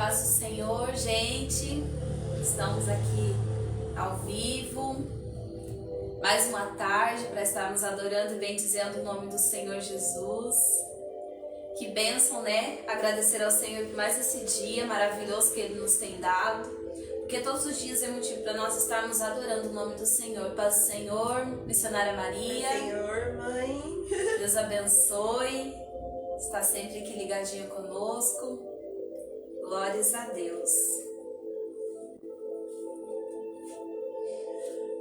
Paz do Senhor, gente. Estamos aqui ao vivo. Mais uma tarde para estarmos adorando e bendizendo o nome do Senhor Jesus. Que bênção, né? Agradecer ao Senhor por mais esse dia maravilhoso que Ele nos tem dado. Porque todos os dias é motivo para nós estarmos adorando o nome do Senhor. Paz do Senhor, missionária Maria. Paz do Senhor, mãe. Deus abençoe. Está sempre aqui ligadinha conosco. Glórias a Deus.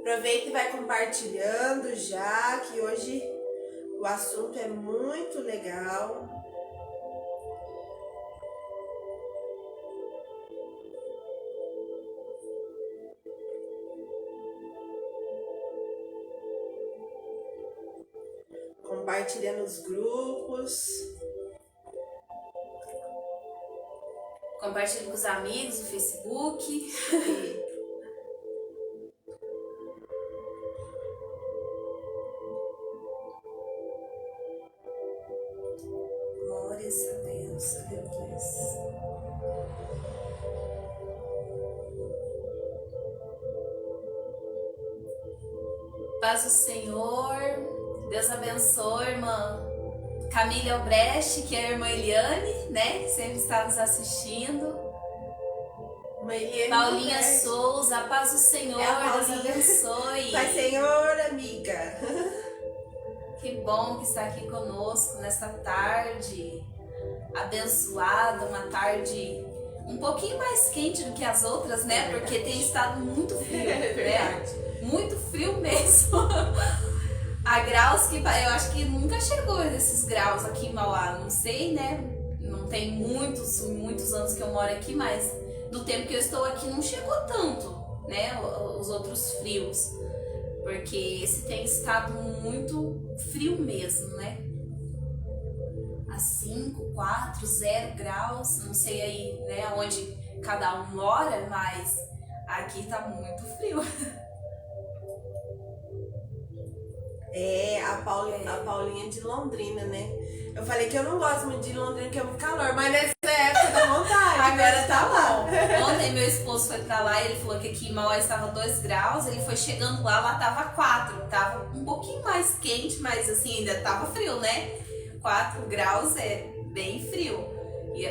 Aproveita e vai compartilhando já, que hoje o assunto é muito legal. Compartilha nos grupos. Compartilhe com os amigos no Facebook. Glórias a Deus, aleluia. Paz do Senhor, Deus abençoe, irmã Camila Albrecht, que é a irmã Eliane, né? Que sempre está nos assistindo. Paulinha Souza, paz do Senhor, Deus abençoe. Paz do Senhor, amiga. Que bom que está aqui conosco nesta tarde abençoada, uma tarde um pouquinho mais quente do que as outras, né? Porque tem estado muito frio, né? Muito frio mesmo. A graus que eu acho que nunca chegou nesses graus aqui em Mauá, não sei, né? Não tem muitos anos que eu moro aqui, mas do tempo que eu estou aqui não chegou tanto, né? Os outros frios, porque esse tem estado muito frio mesmo, né? A 5, 4, 0 graus, não sei aí, né? Onde cada um mora, mas aqui tá muito frio. É, a Paulinha de Londrina, né? Eu falei que eu não gosto muito de Londrina, porque é muito calor, mas nessa época dá vontade. Agora tá lá. Ontem meu esposo foi pra lá e ele falou que aqui em Mauá estava 2 graus, ele foi chegando lá tava 4. Tava um pouquinho mais quente, mas assim, ainda tava frio, né? 4 graus é bem frio.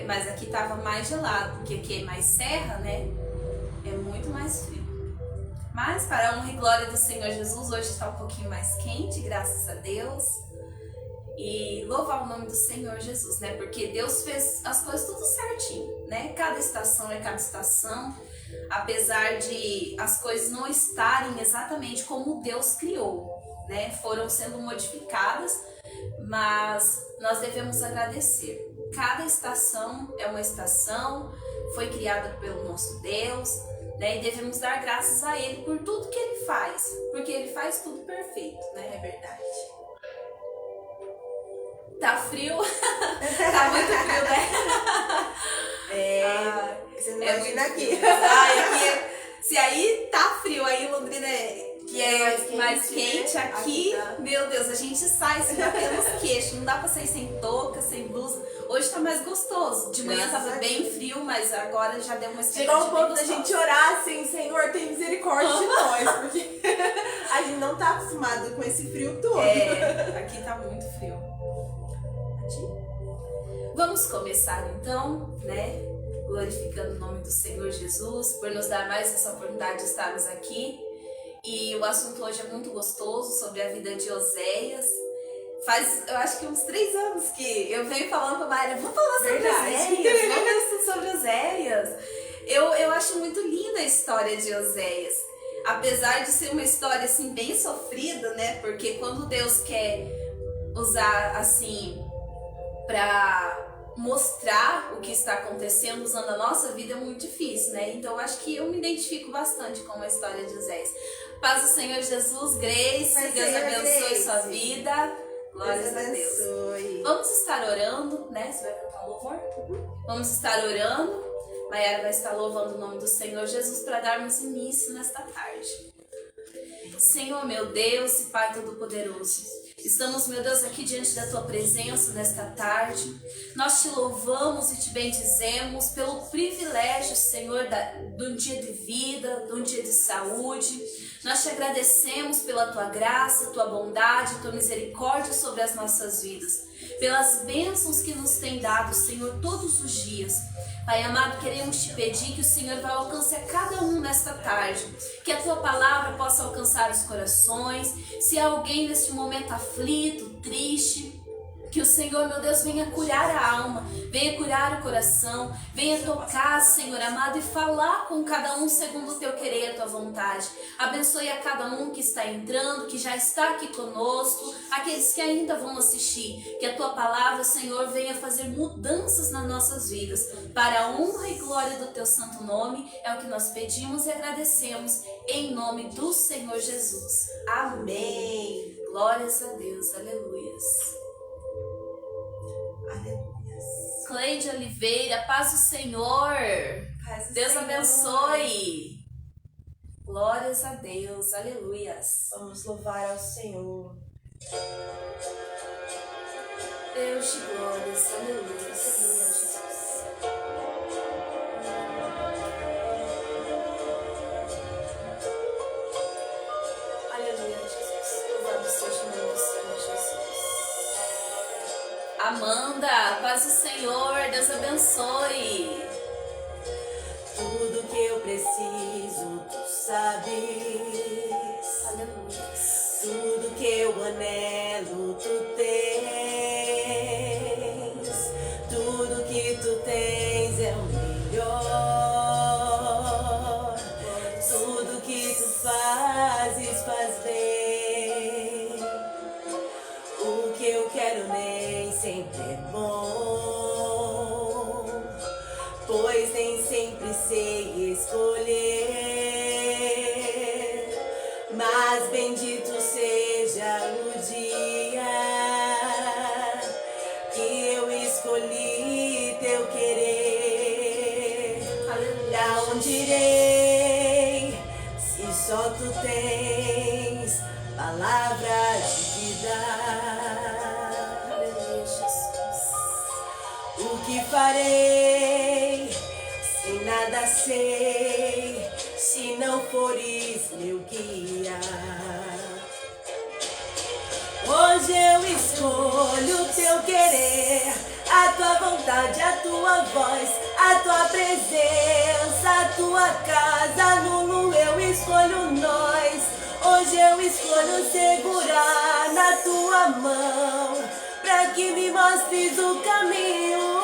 Mas aqui tava mais gelado, porque aqui é mais serra, né? É muito mais frio. Mas para a honra e glória do Senhor Jesus, hoje está um pouquinho mais quente, graças a Deus. E louvar o nome do Senhor Jesus, né? Porque Deus fez as coisas tudo certinho, né? Cada estação é cada estação. Apesar de as coisas não estarem exatamente como Deus criou, né? Foram sendo modificadas, mas nós devemos agradecer. Cada estação é uma estação, foi criada pelo nosso Deus, né? E devemos dar graças a Ele por tudo que Ele faz, porque Ele faz tudo perfeito, né? É verdade. Tá frio? Tá muito frio, né? Você não imagina aqui. Se aí tá frio, aí em Londrina que é mais quente, né? aqui Tá. Meu Deus, a gente sai se batendo nos queixos, não dá pra sair sem touca, sem blusa. Hoje tá mais gostoso, de manhã Graças tava a bem Deus. frio, mas agora já deu uma Chegou um ponto da gostosa. gente orar assim, Senhor, tem misericórdia de nós, porque a gente não tá acostumado com esse frio todo. Aqui tá muito frio. Vamos começar então, né? Glorificando o nome do Senhor Jesus por nos dar mais essa oportunidade de estarmos aqui. E o assunto hoje é muito gostoso, sobre a vida de Oséias. Faz, eu acho que uns 3 anos que eu venho falando pra Maria, vamos falar sobre Oséias, vamos ver tudo sobre Oséias. Eu acho muito linda a história de Oséias. Apesar de ser uma história assim bem sofrida, né? Porque quando Deus quer usar assim para mostrar o que está acontecendo usando a nossa vida é muito difícil, né? Então eu acho que eu me identifico bastante com a história de Oséias. Paz do Senhor Jesus, Grace, Deus abençoe sua vida. Glórias a Deus. Vamos estar orando, né? Você vai cantar o louvor? Vamos estar orando. Maiara vai estar louvando o nome do Senhor Jesus para darmos início nesta tarde. Senhor meu Deus e Pai Todo-Poderoso, Estamos, meu Deus, aqui diante da Tua presença nesta tarde. Nós Te louvamos e Te bendizemos pelo privilégio, Senhor, de um dia de vida, de um dia de saúde. Nós Te agradecemos pela Tua graça, Tua bondade, Tua misericórdia sobre as nossas vidas, pelas bênçãos que nos tem dado, Senhor, todos os dias. Pai amado, queremos Te pedir que o Senhor vai alcançar cada um nesta tarde, que a Tua palavra possa alcançar os corações. Se há alguém neste momento aflito, triste, que o Senhor, meu Deus, venha curar a alma, venha curar o coração, venha tocar, Senhor amado, e falar com cada um segundo o Teu querer e a Tua vontade. Abençoe a cada um que está entrando, que já está aqui conosco, aqueles que ainda vão assistir. Que a Tua palavra, Senhor, venha fazer mudanças nas nossas vidas, para a honra e glória do Teu santo nome. É o que nós pedimos e agradecemos, em nome do Senhor Jesus. Amém. Glórias a Deus. Aleluias. Cleide Oliveira, paz do Senhor. Paz do Deus Senhor. abençoe. Glórias a Deus, aleluias. Vamos louvar ao Senhor. Deus de glórias, aleluias. Aleluia, Jesus. Louvado seja o nome do Senhor Jesus. Amanda, paz do Senhor, Deus abençoe. Tudo que eu preciso, Tu sabes. Aleluia. Tudo que eu anelo, Tu tens. Tudo que Tu tens é o melhor. Tudo que Tu fazes, faz bem. O que eu quero nem sempre é bom, pois nem sempre sei escolher. Mas bendito seja o dia que eu escolhi Teu querer. Pra onde irei, se só Tu tens palavra de vida? Aleluia, Jesus. O que farei se nada sei, se não fores meu guia? Hoje eu escolho Teu querer, a Tua vontade, a Tua voz, a Tua presença, a Tua casa. Nulo eu escolho nós. Hoje eu escolho segurar na Tua mão, pra que me mostres o caminho.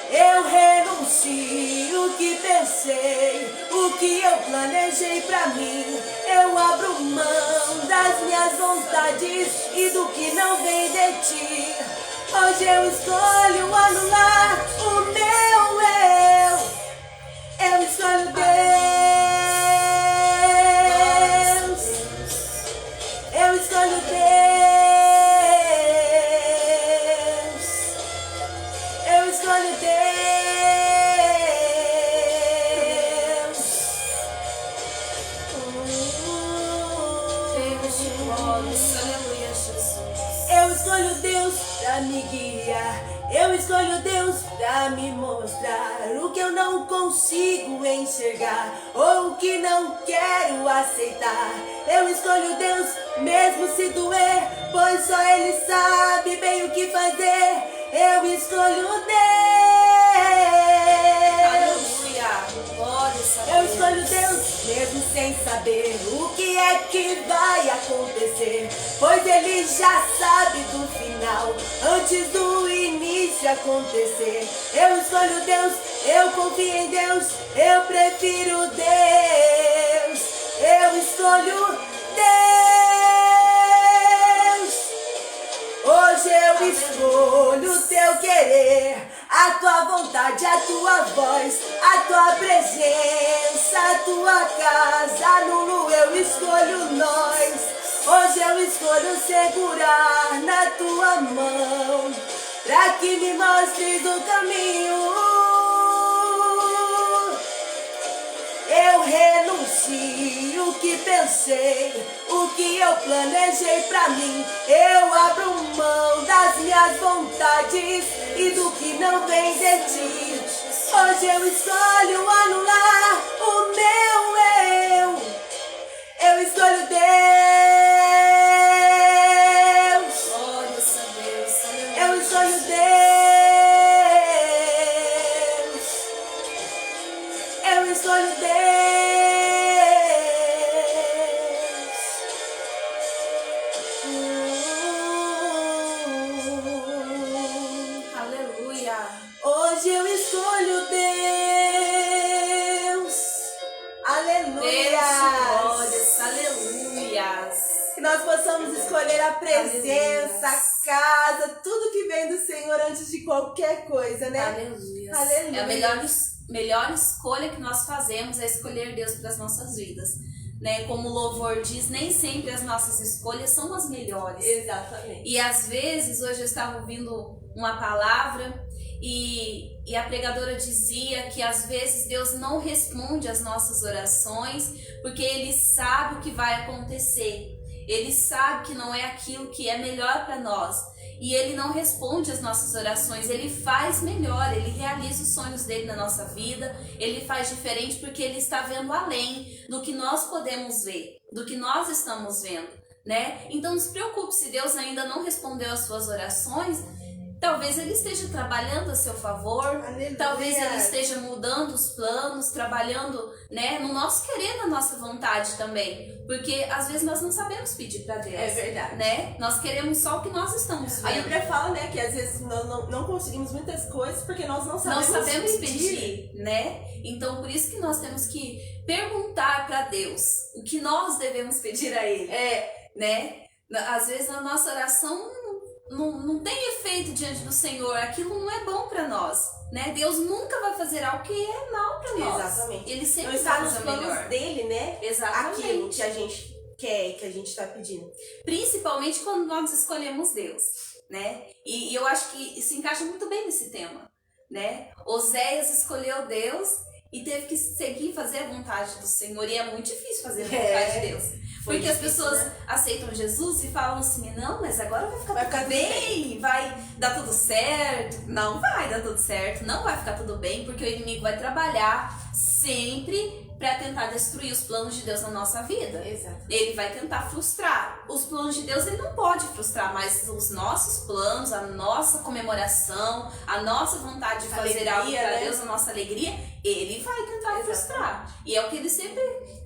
Eu renuncio o que pensei, o que eu planejei pra mim. Eu abro mão das minhas vontades e do que não vem de Ti. Hoje eu escolho anular o meu eu. Eu escolho Deus. Eu escolho Deus. Eu escolho Deus. Deus de glórias, aleluia, Jesus. Eu escolho Deus pra me guiar. Eu escolho Deus pra me mostrar o que eu não consigo enxergar ou o que não quero aceitar. Eu escolho Deus mesmo se doer, pois só Ele sabe bem o que fazer. Eu escolho Deus. Aleluia, glórias a Deus. Eu escolho Deus mesmo sem saber o que é que vai acontecer, pois Ele já sabe do final antes do início acontecer. Eu escolho Deus, eu confio em Deus, eu prefiro Deus. Eu escolho Deus. Hoje eu escolho Teu querer, a Tua vontade, a Tua voz, a Tua presença, a Tua casa. Nulo eu escolho nós. Hoje eu escolho segurar na Tua mão, pra que me mostres o caminho. Eu renuncio o que pensei, o que eu planejei pra mim. Eu abro mão das minhas vontades e do que não vem de ti. Hoje eu escolho anular o meu eu. Eu escolho Deus. Glórias a Deus. Eu escolho Deus. Eu escolho Deus. Aleluia. Hoje eu escolho Deus. Aleluia. Glórias, aleluias. Que nós possamos escolher a presença, a casa, tudo que vem do Senhor antes de qualquer coisa, né? Aleluia. Aleluia. É a melhor escolha que nós fazemos é escolher Deus para as nossas vidas. Né? Como o louvor diz, nem sempre as nossas escolhas são as melhores. Exatamente. E às vezes, hoje eu estava ouvindo uma palavra e a pregadora dizia que às vezes Deus não responde às nossas orações porque Ele sabe o que vai acontecer. Ele sabe que não é aquilo que é melhor para nós. E Ele não responde às nossas orações, Ele faz melhor, Ele realiza os sonhos dele na nossa vida, Ele faz diferente porque Ele está vendo além do que nós podemos ver, do que nós estamos vendo, né? Então não se preocupe, se Deus ainda não respondeu às suas orações, talvez Ele esteja trabalhando a seu favor, Aleluia. Talvez Ele esteja mudando os planos, trabalhando, né, no nosso querer, na nossa vontade também. Porque às vezes nós não sabemos pedir para Deus. É verdade. Né? Nós queremos só o que nós estamos vendo. A Bíblia fala, né, que às vezes nós não conseguimos muitas coisas porque nós não sabemos pedir, né? Então por isso que nós temos que perguntar para Deus o que nós devemos pedir a Ele. Né? Às vezes a nossa oração não tem efeito diante do Senhor, aquilo não é bom para nós, né? Deus nunca vai fazer algo que é mal para nós. Exatamente. Ele sempre não está vai nos fazer o planos melhor. dele, né? Exatamente. Aquilo que a gente quer, que a gente está pedindo. Principalmente quando nós escolhemos Deus, né? E eu acho que se encaixa muito bem nesse tema, né? Oséias escolheu Deus e teve que seguir fazer a vontade do Senhor, e é muito difícil fazer a vontade de Deus. Porque difícil, as pessoas, né, aceitam Jesus e falam assim, não, mas agora vai ficar tudo bem, bem, vai dar tudo certo. Não vai dar tudo certo, não vai ficar tudo bem, porque o inimigo vai trabalhar sempre para tentar destruir os planos de Deus na nossa vida. Exato. Ele vai tentar frustrar. Os planos de Deus ele não pode frustrar, mas os nossos planos, a nossa comemoração, a nossa vontade de fazer algo para né? Deus, a nossa alegria, ele vai tentar frustrar. E é o que ele sempre,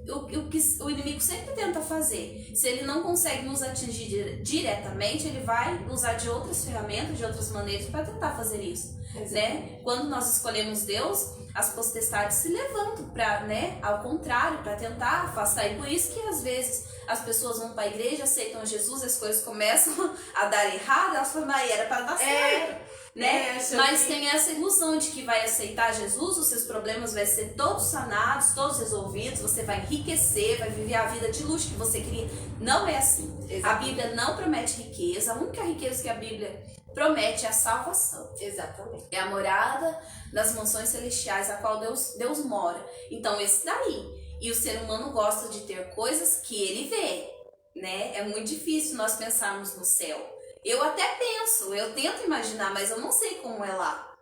o que o inimigo sempre tenta fazer. Se ele não consegue nos atingir diretamente, ele vai usar de outras ferramentas, de outras maneiras para tentar fazer isso. Né? Quando nós escolhemos Deus, as potestades se levantam para, né, ao contrário, para tentar afastar. E por isso que às vezes as pessoas vão para a igreja, aceitam Jesus, as coisas começam a dar errado, elas falam, mas era para dar certo. Né? Mas tem essa ilusão de que vai aceitar Jesus, os seus problemas vão ser todos sanados, todos resolvidos, você vai enriquecer, vai viver a vida de luxo que você queria. Não é assim. Exatamente. A Bíblia não promete riqueza, a única riqueza que a Bíblia promete é a salvação. Exatamente. É a morada das mansões celestiais, a qual Deus mora. Então esse daí. E o ser humano gosta de ter coisas que ele vê, né? É muito difícil nós pensarmos no céu. Eu até penso, eu tento imaginar, mas eu não sei como é lá.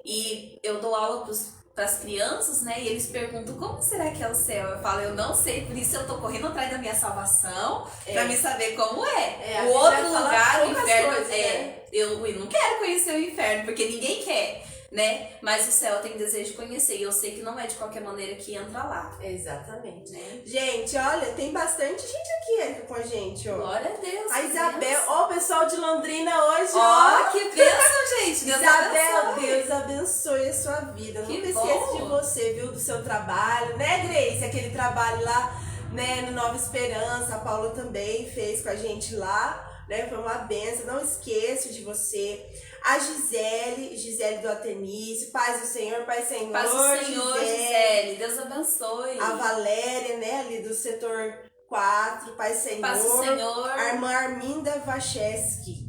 E eu dou aula para as crianças, né? E eles perguntam, como será que é o céu? Eu falo, eu não sei, por isso eu tô correndo atrás da minha salvação, para me saber como é. O outro lugar, o inferno, coisas, né? Eu não quero conhecer o inferno, porque ninguém quer, né? Mas o céu eu tenho desejo de conhecer, e eu sei que não é de qualquer maneira que entra lá. Exatamente. Né? Gente, olha, tem bastante gente aqui com a gente, ó. Glória a Deus. A Isabel, ó, o pessoal de Londrina hoje, ó. Que bênção, gente. Deus Isabel, abençoe. Deus abençoe a sua vida. Que Nunca bom. esqueça de você, viu, do seu trabalho, né, Grace? Aquele trabalho lá, né, no Nova Esperança, a Paula também fez com a gente lá. Né, foi uma benção, não esqueço de você. A Gisele do Atenísio, paz do Senhor, Pai Senhor. Paz do Senhor, Gisele, Deus abençoe. A Valéria, né, ali do setor 4, Pai Senhor. Paz do Senhor. A irmã Arminda Vacheski.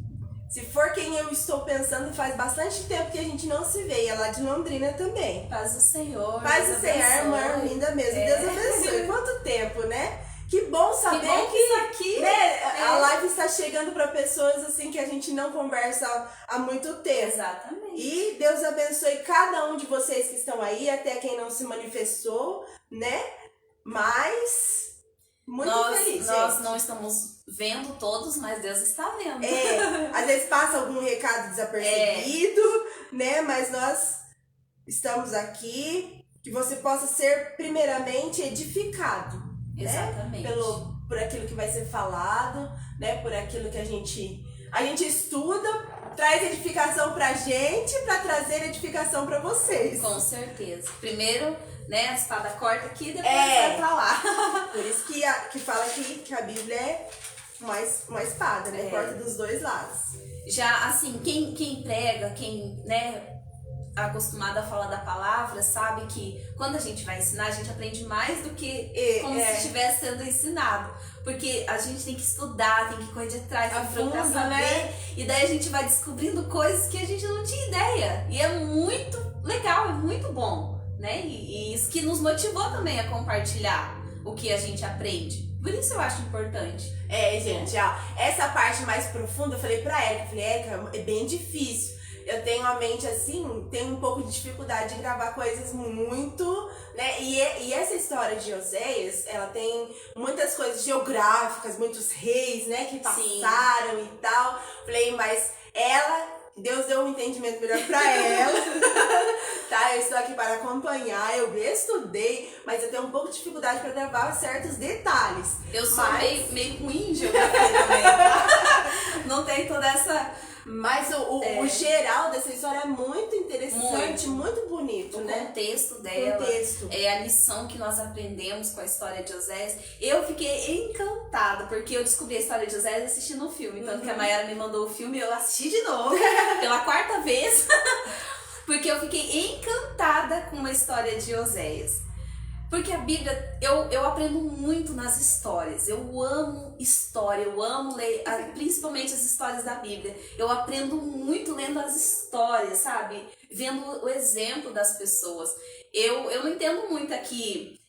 Se for quem eu estou pensando, faz bastante tempo que a gente não se vê. E é lá de Londrina também. Paz do Senhor. Paz Deus do Senhor, irmã abençoe. Arminda mesmo. É. Deus abençoe. Quanto tempo, né? Que bom saber Que bom que isso aqui, né, a live está chegando para pessoas assim que a gente não conversa há muito tempo. Exatamente. E Deus abençoe cada um de vocês que estão aí, até quem não se manifestou, né? Mas muito feliz, Nós gente. não estamos vendo todos, mas Deus está vendo. Às vezes passa algum recado desapercebido, né? Mas nós estamos aqui, que você possa ser primeiramente edificado. Exatamente. Né? Por aquilo que vai ser falado, né? Por aquilo que a gente estuda, traz edificação pra gente, pra trazer edificação pra vocês. Com certeza. Primeiro, né, a espada corta aqui, depois vai pra lá. Por isso que fala que a Bíblia é uma espada, né? Corta dos dois lados. Já, assim, quem prega, quem, né, acostumado a falar da palavra, sabe que quando a gente vai ensinar, a gente aprende mais do que como se estivesse sendo ensinado. Porque a gente tem que estudar, tem que correr de trás, tem que procurar saber. Né? E daí a gente vai descobrindo coisas que a gente não tinha ideia. E é muito legal, é muito bom, né? E isso que nos motivou também a compartilhar o que a gente aprende. Por isso eu acho importante. Gente, ó, essa parte mais profunda, eu falei pra Érica, é bem difícil. Eu tenho a mente assim, tenho um pouco de dificuldade de gravar coisas muito, né? E essa história de Oséias, ela tem muitas coisas geográficas, muitos reis, né, que passaram e tal. Falei, mas Deus deu um entendimento melhor pra ela. Tá? Eu estou aqui para acompanhar, eu estudei, mas eu tenho um pouco de dificuldade para gravar certos detalhes. Eu sou meio ruim em geografia também, tá? Não tem toda essa... Mas o geral dessa história é muito interessante, muito bonito, né? O contexto dela, a lição que nós aprendemos com a história de Oséias. Eu fiquei encantada, porque eu descobri a história de Oséias assistindo o filme. Tanto que a Mayara me mandou o filme e eu assisti de novo, pela 4ª vez. Porque eu fiquei encantada com a história de Oséias. Porque a Bíblia, eu aprendo muito nas histórias. Eu amo história, eu amo ler, principalmente as histórias da Bíblia. Eu aprendo muito lendo as histórias, sabe? Vendo o exemplo das pessoas. Eu não entendo muito aqui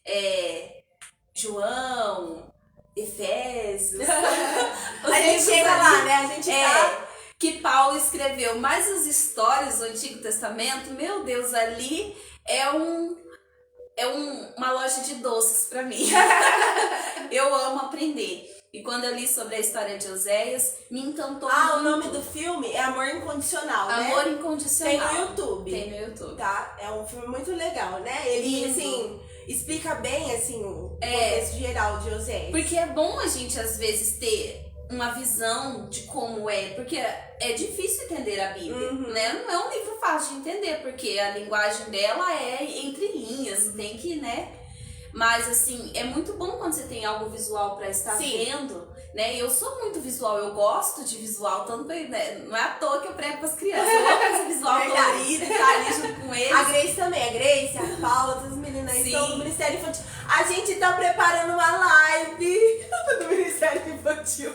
João, Efésios. A gente chega lá, né? A gente que Paulo escreveu. Mas as histórias do Antigo Testamento, meu Deus, ali é uma loja de doces pra mim. Eu amo aprender. E quando eu li sobre a história de Oséias, me encantou muito. O nome do filme é Amor Incondicional, né? Amor Incondicional. Tem no YouTube. Tem no YouTube. Tá? É um filme muito legal, né? Ele, assim, explica bem, assim, o contexto geral de Oséias. Porque é bom a gente, às vezes, ter uma visão de como porque é difícil entender a Bíblia, né? Não é um livro fácil de entender, porque a linguagem dela é entre linhas, tem que, né? Mas, assim, é muito bom quando você tem algo visual pra estar vendo, né? Eu sou muito visual, eu gosto de visual, tanto né? Não é à toa que eu prego pras crianças, eu amo esse visual colorido e tá ali junto com eles. A Grace também, a Paula, todas as meninas aí estão no Ministério Infantil. A gente tá preparando uma live do Ministério Infantil.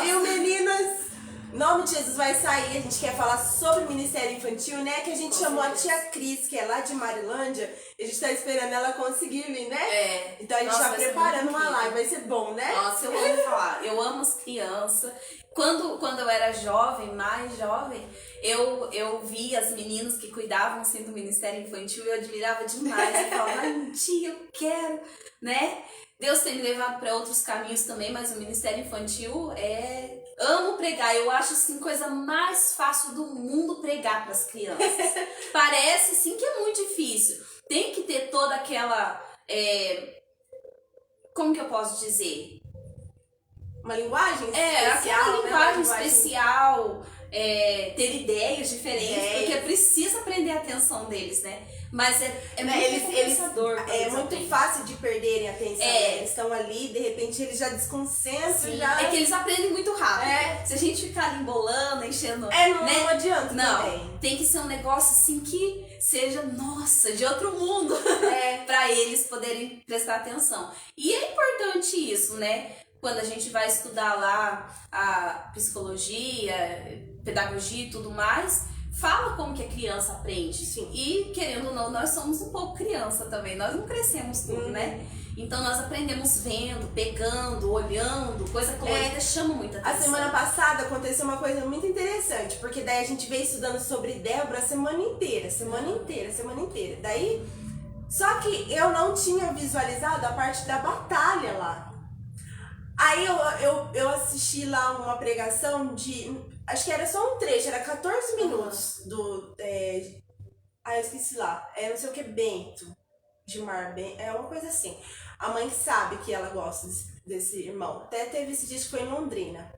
Viu, meninas? Em nome de Jesus vai sair, a gente quer falar sobre o Ministério Infantil, né? Que a gente chamou a tia Cris, que é lá de Marilândia, e a gente tá esperando ela conseguir vir, né? Então a gente tá preparando uma live, vai ser bom, né? Nossa, eu amo falar, eu amo as crianças. Quando eu era jovem, mais jovem, eu via as meninas que cuidavam assim do Ministério Infantil e eu admirava demais. Eu falava, um dia eu quero, né? Deus tem me levado para outros caminhos também, mas o Ministério Infantil amo pregar, eu acho assim coisa mais fácil do mundo pregar para as crianças. Parece sim que é muito difícil. Tem que ter toda aquela como que eu posso dizer? Uma linguagem especial, aquela linguagem especial, ter ideias diferentes, porque precisa prender a atenção deles, né? Mas é muito compensador. É muito fácil de perderem a atenção. Né? Eles estão ali, de repente eles já desconcentram. É que eles aprendem muito rápido. Se a gente ficar ali embolando, enchendo. Não adianta. Não, também. Tem que ser um negócio assim que seja, nossa, de outro mundo. Pra eles poderem prestar atenção. E é importante isso, né? quando a gente vai estudar lá a psicologia, pedagogia e tudo mais, fala como que a criança aprende. Sim. E, querendo ou não, nós somos um pouco criança também, nós não crescemos tudo, né? Então nós aprendemos vendo, pegando, olhando, coisa colorida chama muita atenção. A semana passada aconteceu uma coisa muito interessante, porque daí a gente veio estudando sobre Débora a semana inteira. Daí, só que eu não tinha visualizado a parte da batalha lá. Aí eu assisti lá uma pregação de, acho que era só um trecho, era 14 minutos do, eu esqueci lá, não sei o que, Bento, Gilmar Bento, é uma coisa assim. A mãe sabe que ela gosta desse irmão, até teve esse dia que foi em Londrina.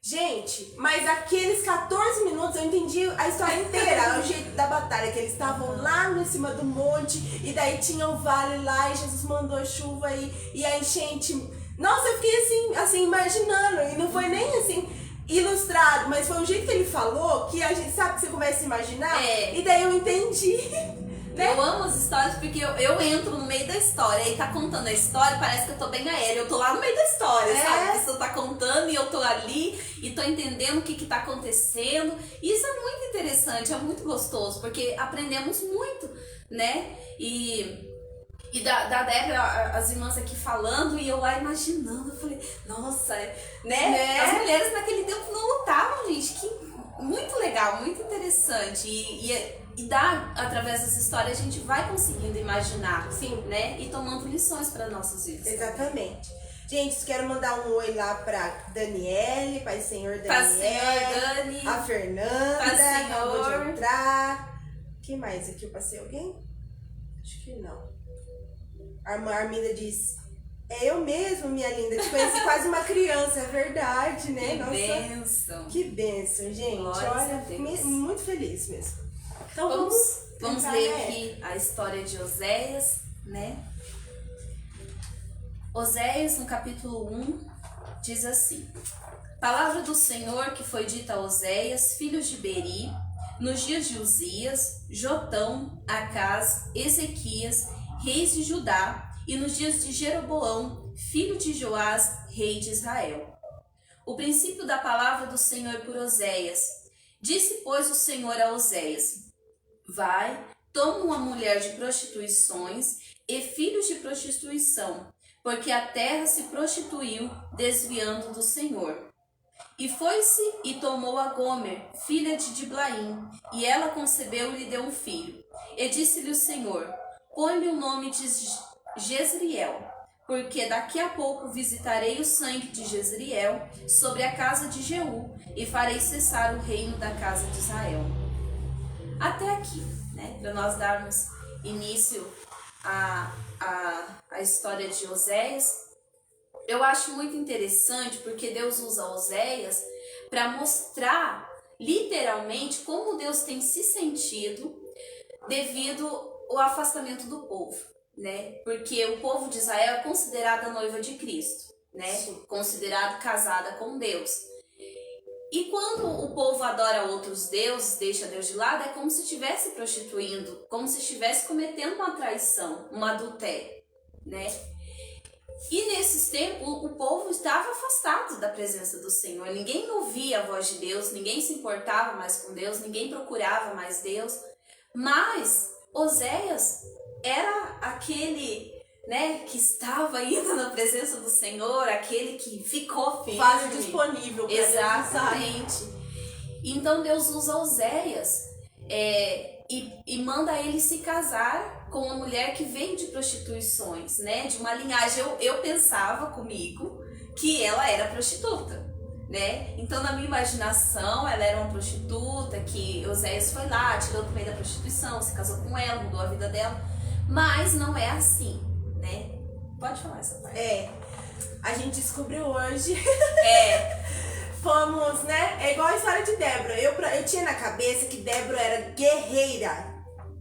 Gente, mas aqueles 14 minutos eu entendi a história inteira, o jeito da batalha, que eles estavam lá em cima do monte, e daí tinha o vale lá, e Jesus mandou chuva, e a enchente... Nossa, eu fiquei assim, imaginando, e não foi nem assim, ilustrado, mas foi o jeito que ele falou, que a gente sabe que você começa a imaginar, e daí eu entendi. Né? Eu amo as histórias porque eu entro no meio da história e tá contando a história, parece que eu tô bem aérea, eu tô lá no meio da história, sabe? A pessoa tá contando e eu tô ali e tô entendendo o que tá acontecendo. E isso é muito interessante, é muito gostoso, porque aprendemos muito, né? E da Débora, as irmãs aqui falando, e eu lá imaginando, eu falei, nossa, né? As mulheres naquele tempo não lutavam, gente, que muito legal, muito interessante. E através das histórias a gente vai conseguindo imaginar, sim, né? E tomando lições para nossas vidas. Exatamente. Gente, quero mandar um oi lá pra Daniele, Pai Senhor Daniele, Pai Senhor Dani, a Fernanda, Pai Senhor. Acabou de entrar. Quem mais aqui? Eu passei alguém? Acho que não. A Arminda diz, é eu mesmo, minha linda, te conheci quase uma criança, é verdade, né? Que Nossa, bênção. Que bênção, gente. Glórias olha, a Deus. Muito feliz mesmo. Então vamos ler aqui a história de Oséias, né? Oséias, no capítulo 1, diz assim: Palavra do Senhor que foi dita a Oséias, filho de Beri, nos dias de Uzias, Jotão, Acaz, Ezequias, reis de Judá, e nos dias de Jeroboão, filho de Joás, rei de Israel. O princípio da palavra do Senhor por Oséias. Disse, pois, o Senhor a Oséias: Vai, toma uma mulher de prostituições e filhos de prostituição, porque a terra se prostituiu, desviando do Senhor. E foi-se e tomou a Gomer, filha de Diblaim, e ela concebeu e lhe deu um filho. E disse-lhe o Senhor: Põe-lhe o nome de Jezriel, porque daqui a pouco visitarei o sangue de Jezriel sobre a casa de Jeú, e farei cessar o reino da casa de Israel. Até aqui, né? Para nós darmos início à história de Oséias, eu acho muito interessante porque Deus usa Oséias para mostrar literalmente como Deus tem se sentido devido ao afastamento do povo, né? Porque o povo de Israel é considerado a noiva de Cristo, né? Sim. Considerado casada com Deus. E quando o povo adora outros deuses, deixa Deus de lado, é como se estivesse prostituindo, como se estivesse cometendo uma traição, uma adultério, né? E nesses tempos, o povo estava afastado da presença do Senhor. Ninguém ouvia a voz de Deus, ninguém se importava mais com Deus, ninguém procurava mais Deus. Mas Oséias era aquele, né, que estava indo na presença do Senhor, aquele que ficou firme. Quase disponível para Exatamente. Então Deus usa Oséias e manda ele se casar com uma mulher que veio de prostituições, né, de uma linhagem. Eu pensava comigo que ela era prostituta, né? Então na minha imaginação ela era uma prostituta, que Oséias foi lá, tirou do meio da prostituição, se casou com ela, mudou a vida dela. Mas não é assim, né? Pode falar essa parte. A gente descobriu hoje. Fomos, né? É igual a história de Débora. Eu tinha na cabeça que Débora era guerreira.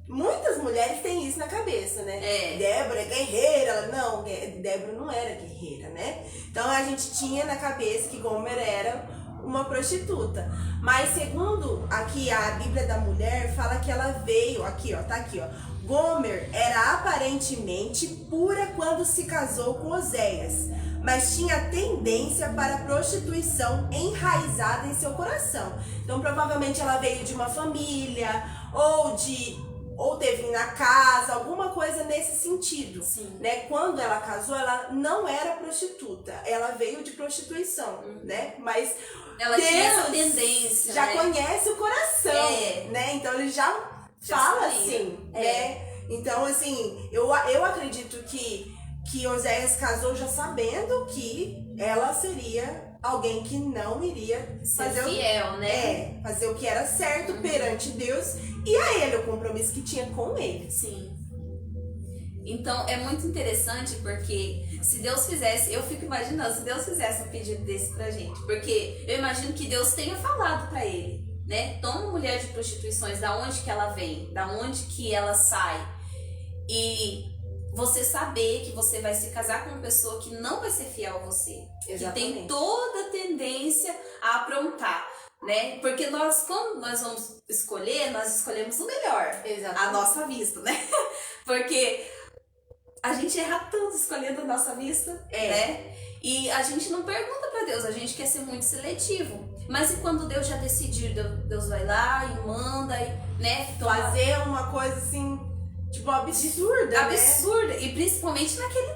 Muitas mulheres têm isso na cabeça, né? Débora é guerreira. Não, Débora não era guerreira, né? Então a gente tinha na cabeça que Gomer era uma prostituta. Mas segundo aqui a Bíblia da Mulher, fala que ela veio, aqui ó, tá aqui ó. Gomer era aparentemente pura quando se casou com Oséias, mas tinha tendência para a prostituição enraizada em seu coração. Então provavelmente ela veio de uma família, ou teve na casa, alguma coisa nesse sentido. Sim. Né? Quando ela casou, ela não era prostituta, ela veio de prostituição, né? Mas ela Deus tinha essa tendência, já né? conhece o coração, né? Então ele já fala sabia. assim, né? Então, assim, eu acredito que Oséias casou já sabendo que ela seria alguém que não iria fazer fiel, né? fazer o que era certo perante Deus e a ele, o compromisso que tinha com ele. Sim. Então é muito interessante porque se Deus fizesse, eu fico imaginando, se Deus fizesse um pedido desse pra gente, porque eu imagino que Deus tenha falado pra ele, né? Toma mulher de prostituições, da onde que ela vem, da onde que ela sai, e você saber que você vai se casar com uma pessoa que não vai ser fiel a você, Exatamente. que tem toda a tendência a aprontar, né? Porque quando nós vamos escolher, nós escolhemos o melhor, Exatamente. à nossa vista, né? Porque a gente erra tanto escolhendo a nossa vista, né? E a gente não pergunta pra Deus, a gente quer ser muito seletivo. Mas e quando Deus já decidiu, Deus vai lá e manda, né? Fazer uma coisa assim, tipo, absurda, absurda, e principalmente naquele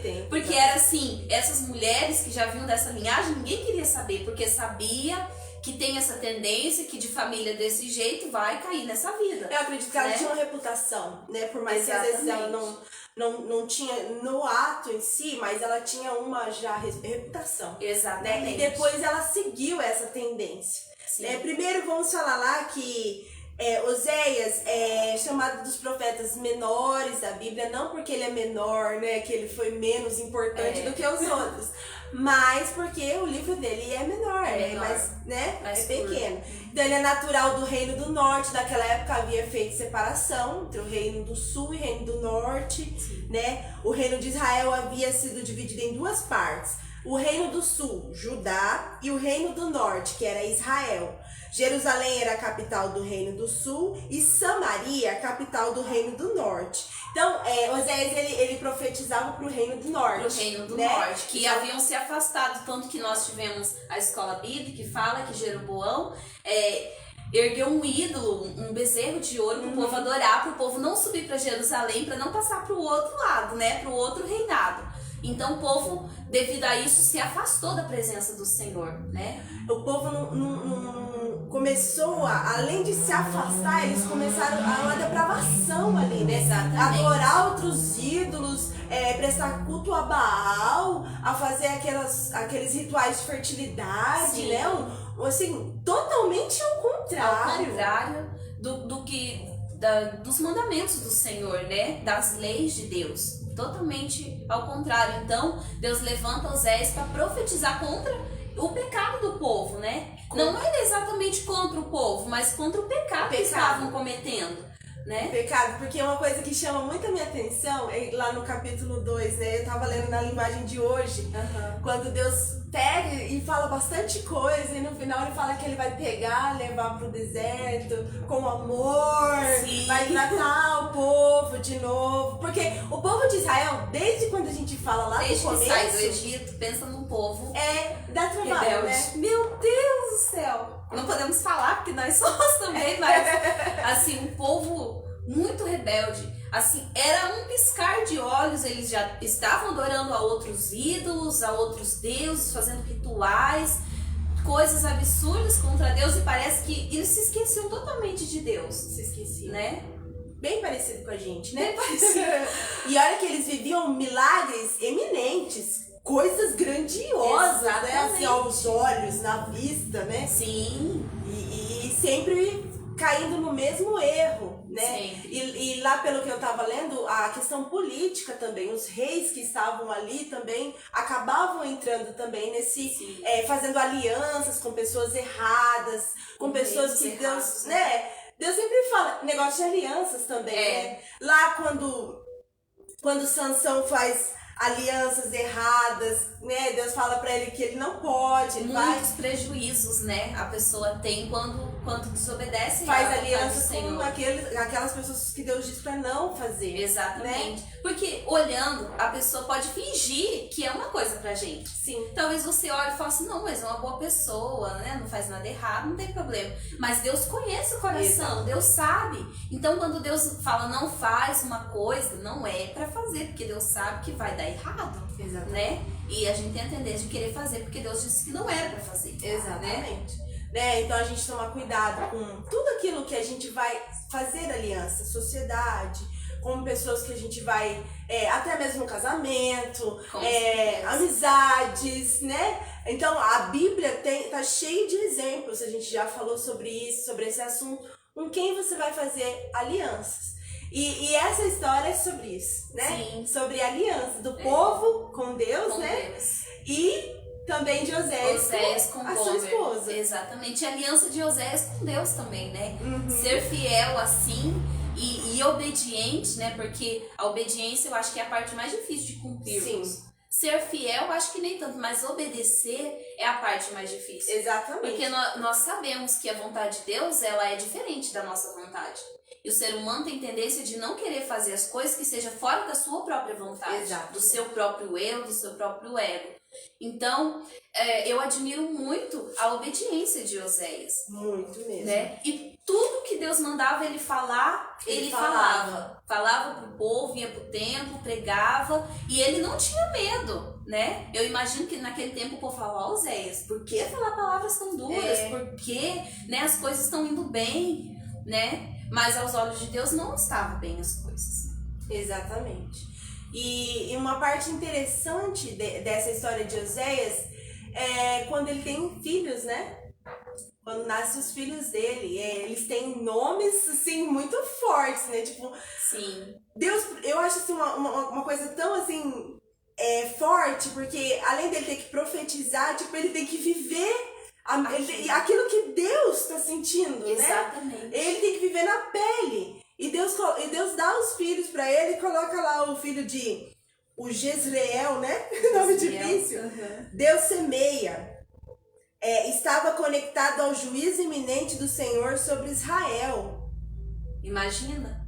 tempo. Porque era assim, essas mulheres que já vinham dessa linhagem, ninguém queria saber, porque sabia que tem essa tendência, que de família desse jeito vai cair nessa vida. Eu acredito que ela né? tinha uma reputação, né? Por mais que às vezes ela não tinha no ato em si, mas ela tinha uma já reputação. Exatamente. Né? E depois ela seguiu essa tendência. Né? Primeiro vamos falar lá que Oséias é chamado dos profetas menores da Bíblia, não porque ele é menor, né? Que ele foi menos importante do que os outros, mas porque o livro dele é menor, mais pequeno. Então ele é natural do reino do norte, daquela época havia feito separação entre o reino do sul e o reino do norte, né? O reino de Israel havia sido dividido em duas partes. O reino do sul, Judá, e o reino do norte, que era Israel. Jerusalém era a capital do reino do sul e Samaria a capital do reino do norte. Então, Oséias, ele profetizava para o reino do norte. Pro reino do norte, que haviam se afastado, tanto que nós tivemos a escola bíblica que fala que Jeroboão ergueu um ídolo, um bezerro de ouro para o povo adorar, para o povo não subir para Jerusalém, para não passar para o outro lado, né, para o outro reinado. Então o povo, devido a isso, se afastou da presença do Senhor, né? O povo não começou além de se afastar, eles começaram a uma depravação ali, né? Exatamente. Adorar outros ídolos, prestar culto a Baal, a fazer aqueles rituais de fertilidade, Sim. né? Assim, totalmente ao contrário. Ao contrário dos mandamentos do Senhor, né? Das leis de Deus. Totalmente ao contrário. Então, Deus levanta Oséias para profetizar contra o pecado do povo, né? Não era exatamente contra o povo, mas contra o pecado que estavam cometendo, né? Pecado, porque uma coisa que chama muito a minha atenção é lá no capítulo 2, né? Eu tava lendo na linguagem de hoje, quando Deus pega e fala bastante coisa e no final ele fala que ele vai pegar, levar pro deserto com amor, vai tratar o povo de novo, porque o povo de Israel, desde quando a gente fala lá desde no começo, que sai do Egito, pensa num povo dá trabalho, rebelde, né? Meu Deus do céu, não podemos falar porque nós somos também, mas assim, um povo muito rebelde. Assim, era um piscar de olhos, eles já estavam adorando a outros ídolos, a outros deuses, fazendo rituais, coisas absurdas contra Deus, e parece que eles se esqueciam totalmente de Deus. Se esqueciam, né? Bem parecido com a gente, né? Bem parecido. E olha que eles viviam milagres eminentes, coisas grandiosas, né? Assim, aos olhos, na vista, né? Sim. E sempre caindo no mesmo erro, né? E lá, pelo que eu tava lendo, a questão política também, os reis que estavam ali também acabavam entrando também nesse, fazendo alianças com pessoas erradas, com pessoas que Deus, né? Deus sempre fala, negócio de alianças também, né? Lá quando Sansão faz alianças erradas, né? Deus fala pra ele que ele não pode, ele Muitos prejuízos, né, a pessoa tem quando desobedece faz à vontade do aliança com Senhor. aquelas pessoas que Deus diz pra não fazer. Exatamente. Né? Porque olhando, a pessoa pode fingir que é uma coisa pra gente. Sim. Talvez você olhe e fale assim, não, mas é uma boa pessoa, né? Não faz nada errado, não tem problema. Mas Deus conhece o coração, Exato. Deus sabe. Então quando Deus fala não faz uma coisa, não é pra fazer, porque Deus sabe que vai dar errado. Exatamente. Né? E a gente tem a tendência de querer fazer porque Deus disse que não era pra fazer. Exatamente. Né? Então a gente toma cuidado com tudo aquilo que a gente vai fazer aliança, sociedade, com pessoas que a gente vai, até mesmo no casamento, Com certeza. amizades, né? Então a Bíblia tá cheia de exemplos, a gente já falou sobre isso, sobre esse assunto, com quem você vai fazer alianças. E essa história é sobre isso, né? Sim. Sobre a aliança do povo com Deus, Com né? Deus. E também de Oséias com a sua Gomer. esposa. Exatamente. A aliança de Oséias com Deus também, né? Uhum. Ser fiel assim e obediente, né? Porque a obediência eu acho que é a parte mais difícil de cumprir. Sim. Ser fiel, eu acho que nem tanto, mas obedecer é a parte mais difícil. Exatamente. Porque nós sabemos que a vontade de Deus, ela é diferente da nossa vontade. E o ser humano tem tendência de não querer fazer as coisas que seja fora da sua própria vontade. Exato. Do seu próprio eu, do seu próprio ego. Então, eu admiro muito a obediência de Oséias. Muito mesmo. Né? E tudo que Deus mandava ele falar, ele falava. Falava pro povo, ia pro templo, pregava. E ele não tinha medo, né? Eu imagino que naquele tempo o povo falava, ó, Oséias, por que falar palavras tão duras? Por que, né, as coisas estão indo bem, né? Mas aos olhos de Deus não estavam bem as coisas. Exatamente. E uma parte interessante dessa história de Oséias é quando ele tem filhos, né? Quando nascem os filhos dele, eles têm nomes, assim, muito fortes, né? Tipo, sim. Deus, eu acho assim, uma coisa tão, assim, forte, porque além dele ter que profetizar, tipo, ele tem que viver aquilo que Deus tá sentindo, né? Exatamente. Ele tem que viver na pele. E Deus dá os filhos pra ele e coloca lá o filho de o Jezreel, né? Nome difícil. Uhum. Deus semeia. Estava conectado ao juízo iminente do Senhor sobre Israel. Imagina.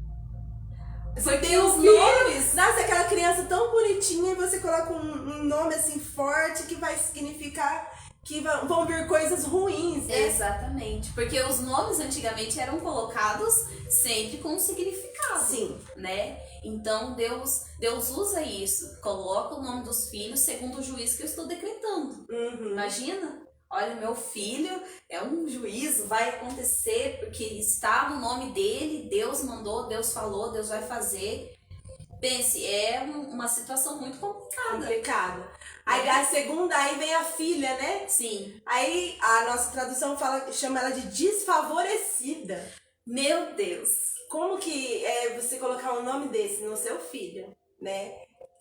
Você tem os nomes. Nossa, aquela criança tão bonitinha e você coloca um nome assim forte que vai significar que vão vir coisas ruins, né? Exatamente, porque os nomes antigamente eram colocados sempre com um significado. Sim. Né? Então Deus usa isso, coloca o nome dos filhos segundo o juízo que eu estou decretando. Uhum. Imagina, olha, meu filho é um juízo, vai acontecer porque está no nome dele, Deus mandou, Deus falou, Deus vai fazer. Pense, é uma situação muito complicada. Aí a segunda, aí vem a filha, né? Sim. Aí a nossa tradução chama ela de desfavorecida. Meu Deus. Como que você colocar um nome desse no seu filho, né?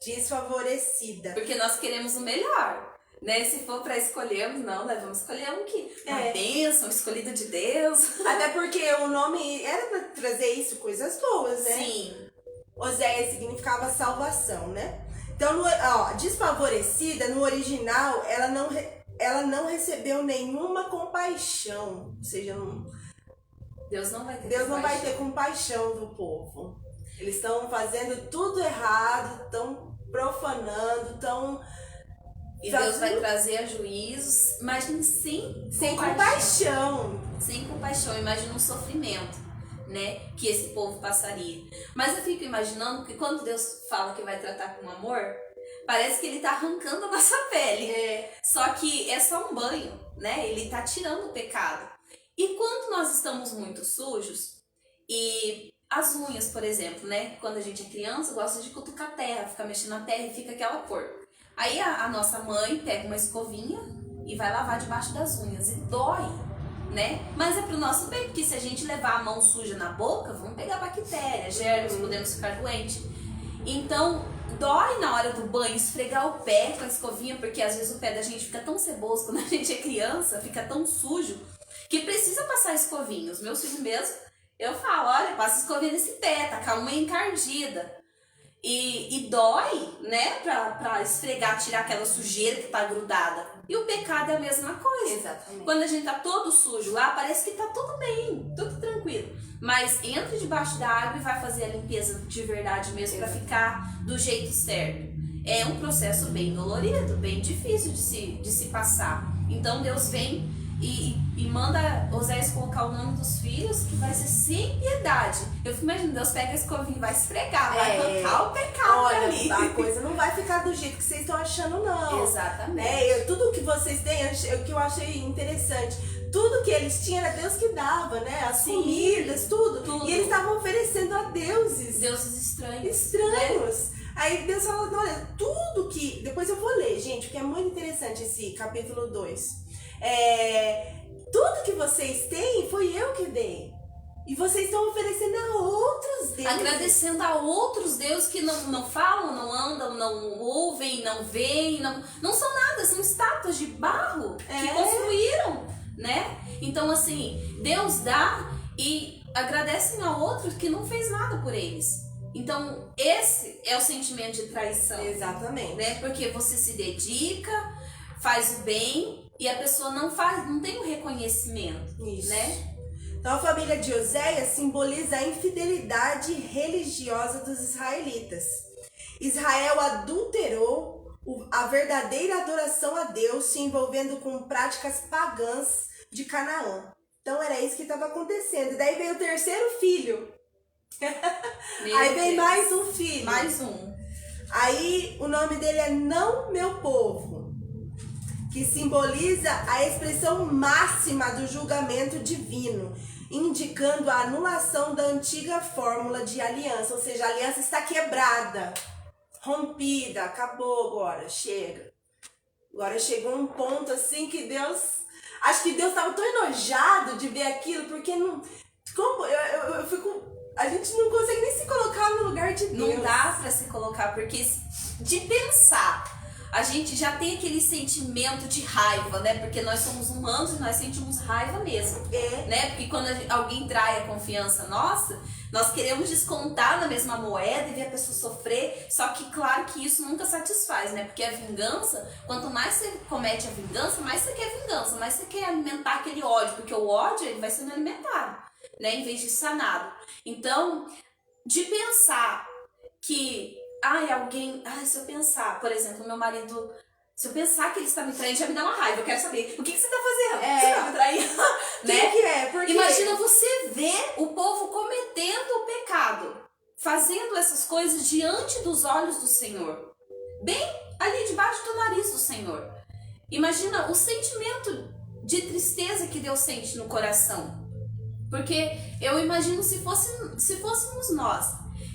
Desfavorecida. Porque nós queremos o melhor, né? Se for pra escolhermos, não, nós vamos escolher um que uma bênção, escolhido de Deus. Até porque o nome era pra trazer isso, coisas boas, né? Sim. Oséias significava salvação, né? Então, desfavorecida, no original, ela não recebeu nenhuma compaixão. Ou seja, Deus não vai ter compaixão do povo. Eles estão fazendo tudo errado, estão profanando, estão... E Deus vai trazer juízos, mas sem compaixão. Sem compaixão, imagina um sofrimento, né, que esse povo passaria. Mas eu fico imaginando que quando Deus fala que vai tratar com amor, parece que ele tá arrancando a nossa pele. Só que é só um banho, né? Ele tá tirando o pecado. E quando nós estamos muito sujos, e as unhas, por exemplo, né? Quando a gente é criança, gosta de cutucar a terra, ficar mexendo na terra e fica aquela cor. Aí a nossa mãe pega uma escovinha e vai lavar debaixo das unhas. E dói, né? Mas é pro nosso bem, porque se a gente levar a mão suja na boca, vamos pegar bactéria, germes, podemos ficar doentes. Então, dói na hora do banho esfregar o pé com a escovinha, porque às vezes o pé da gente fica tão ceboso quando a gente é criança, fica tão sujo, que precisa passar escovinha. Os meus filhos mesmo, eu falo, olha, passa escovinha nesse pé, tá com a unha encardida. e dói, né, pra esfregar, tirar aquela sujeira que tá grudada. E o pecado é a mesma coisa. Exatamente. Quando a gente tá todo sujo lá, parece que tá tudo bem, tudo tranquilo. Mas entra debaixo da água e vai fazer a limpeza de verdade mesmo para ficar do jeito certo. É um processo bem dolorido, bem difícil de se passar. Então Deus vem e manda Oséias colocar o nome dos filhos, que vai ser sem piedade. Eu fico imaginando, Deus pega a escovinha e vai esfregar, vai arrancar o pecado ali. A coisa não vai ficar do jeito que vocês estão achando, não. Exatamente. Tudo que vocês têm, o que eu achei interessante, tudo que eles tinham era Deus que dava, né? As comidas, tudo. E eles estavam oferecendo a deuses. Deuses estranhos. Estranhos. Aí Deus falou, olha, tudo que... Depois eu vou ler, gente, porque é muito interessante esse capítulo 2. Tudo que vocês têm foi eu que dei. E vocês estão oferecendo a outros deuses. Agradecendo a outros deuses que não falam, não andam, não ouvem, não veem, não são nada, são estátuas de barro que construíram, né? Então, assim, Deus dá e agradecem a outros que não fez nada por eles. Então, esse é o sentimento de traição. Exatamente. Né? Porque você se dedica, faz o bem e a pessoa não tem o reconhecimento. Isso. Né? Então, a família de Oséias simboliza a infidelidade religiosa dos israelitas. Israel adulterou a verdadeira adoração a Deus, se envolvendo com práticas pagãs de Canaã. Então, era isso que estava acontecendo. E daí veio o terceiro filho. Aí vem mais um filho. Mais um. Aí o nome dele é Não Meu Povo, que simboliza a expressão máxima do julgamento divino, indicando a anulação da antiga fórmula de aliança. Ou seja, a aliança está quebrada, rompida, acabou agora, chega. Agora chegou um ponto assim que Deus... Acho que Deus estava tão enojado de ver aquilo, porque não... Como eu fico... A gente não consegue nem se colocar no lugar de Deus. Não dá pra se colocar, porque de pensar, a gente já tem aquele sentimento de raiva, né? Porque nós somos humanos e nós sentimos raiva mesmo. Né? Porque quando alguém trai a confiança nossa, nós queremos descontar na mesma moeda e ver a pessoa sofrer. Só que claro que isso nunca satisfaz, né? Porque a vingança, quanto mais você comete a vingança, mais você quer vingança, mais você quer alimentar aquele ódio. Porque o ódio, ele vai sendo alimentado, né? Em vez de sanado. Então, de pensar que, se eu pensar, por exemplo, meu marido, se eu pensar que ele está me traindo, já me dá uma raiva, eu quero saber, o que você está fazendo? Você está me traindo? Né? Que é? Porque... Imagina você ver o povo cometendo o pecado, fazendo essas coisas diante dos olhos do Senhor, bem ali debaixo do nariz do Senhor. Imagina o sentimento de tristeza que Deus sente no coração. Porque eu imagino se fôssemos nós,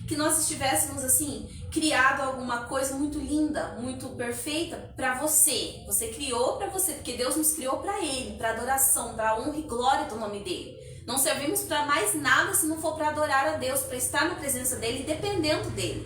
que nós estivéssemos assim, criado alguma coisa muito linda, muito perfeita para você. Você criou para você, porque Deus nos criou para Ele, para adoração, para honra e glória do nome dEle. Não servimos para mais nada se não for para adorar a Deus, para estar na presença dEle, dependendo dEle.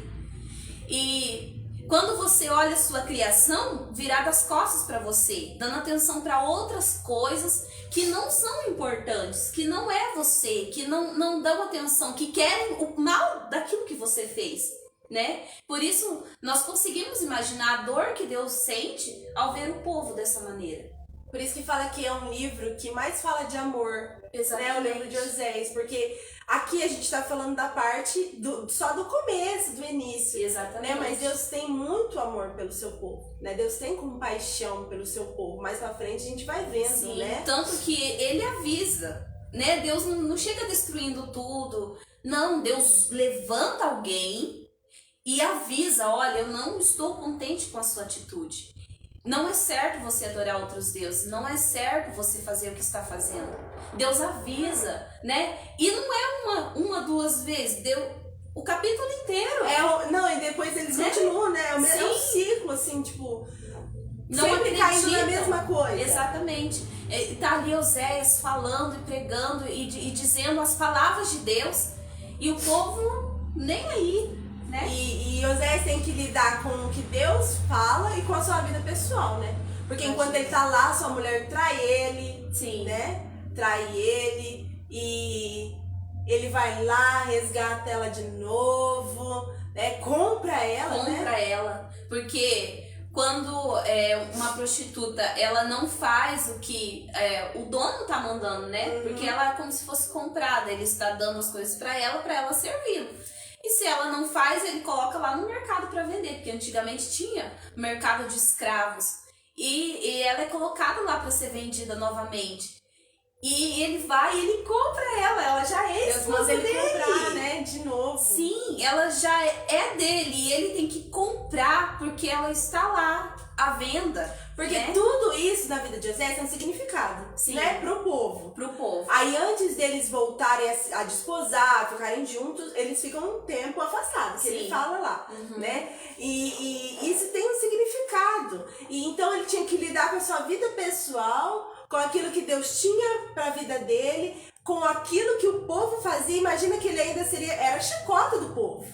E quando você olha a sua criação, virada as costas para você, dando atenção para outras coisas que não são importantes, que não é você, que não dão atenção, que querem o mal daquilo que você fez, né? Por isso, nós conseguimos imaginar a dor que Deus sente ao ver o povo dessa maneira. Por isso que fala que é um livro que mais fala de amor, né? O livro de Oséias, porque aqui a gente está falando da parte só do começo, do início. Exatamente. Né? Mas Deus tem muito amor pelo seu povo, né? Deus tem compaixão pelo seu povo. Mais pra frente a gente vai vendo, sim, né? Tanto que Ele avisa, né? Deus não chega destruindo tudo. Não, Deus levanta alguém e avisa, olha, eu não estou contente com a sua atitude. Não é certo você adorar outros deuses, não é certo você fazer o que está fazendo. Deus avisa, né? E não é uma, duas vezes, o capítulo inteiro. E depois eles continuam, né? É um ciclo, assim, tipo, não sempre caindo na mesma coisa. Exatamente. Tá ali Oséias falando e pregando e dizendo as palavras de Deus, e o povo nem aí. Né? E Oséias tem que lidar com o que Deus fala e com a sua vida pessoal, né? Porque enquanto ele tá lá, sua mulher trai ele, sim, né? Trai ele e ele vai lá, resgata ela de novo, Compra ela, né? Compra ela. Porque quando uma prostituta, ela não faz o que o dono tá mandando, né? Porque ela é como se fosse comprada. Ele está dando as coisas pra ela servi-lo. E se ela não faz, ele coloca lá no mercado para vender. Porque antigamente tinha mercado de escravos. E ela é colocada lá para ser vendida novamente. E ele vai e ele compra ela já é esposa dele. Deus manda ele comprar, né, de novo. Sim, ela já é dele e ele tem que comprar porque ela está lá à venda. Porque né? tudo isso na vida de Oséias tem um significado, Sim. né, pro povo. Pro povo. Aí antes deles voltarem a desposar, ficarem juntos, eles ficam um tempo afastados, que Sim. ele fala lá, né? E isso tem um significado. E então ele tinha que lidar com a sua vida pessoal, com aquilo que Deus tinha pra vida dele, com aquilo que o povo fazia. Imagina que ele ainda era a chacota do povo.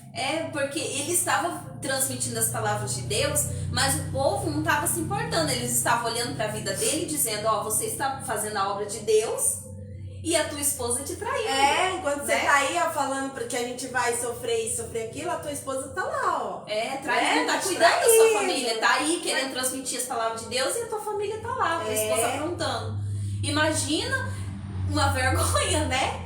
Porque ele estava transmitindo as palavras de Deus, mas o povo não estava se importando. Eles estavam olhando para a vida dele, dizendo: ó, você está fazendo a obra de Deus e a tua esposa te traiu. Enquanto você tá aí falando que a gente vai sofrer isso, sofrer aquilo, a tua esposa tá lá, ó. Traindo, tá cuidando da sua família, tá aí querendo transmitir as palavras de Deus e a tua família tá lá, a tua esposa aprontando. Imagina uma vergonha, né?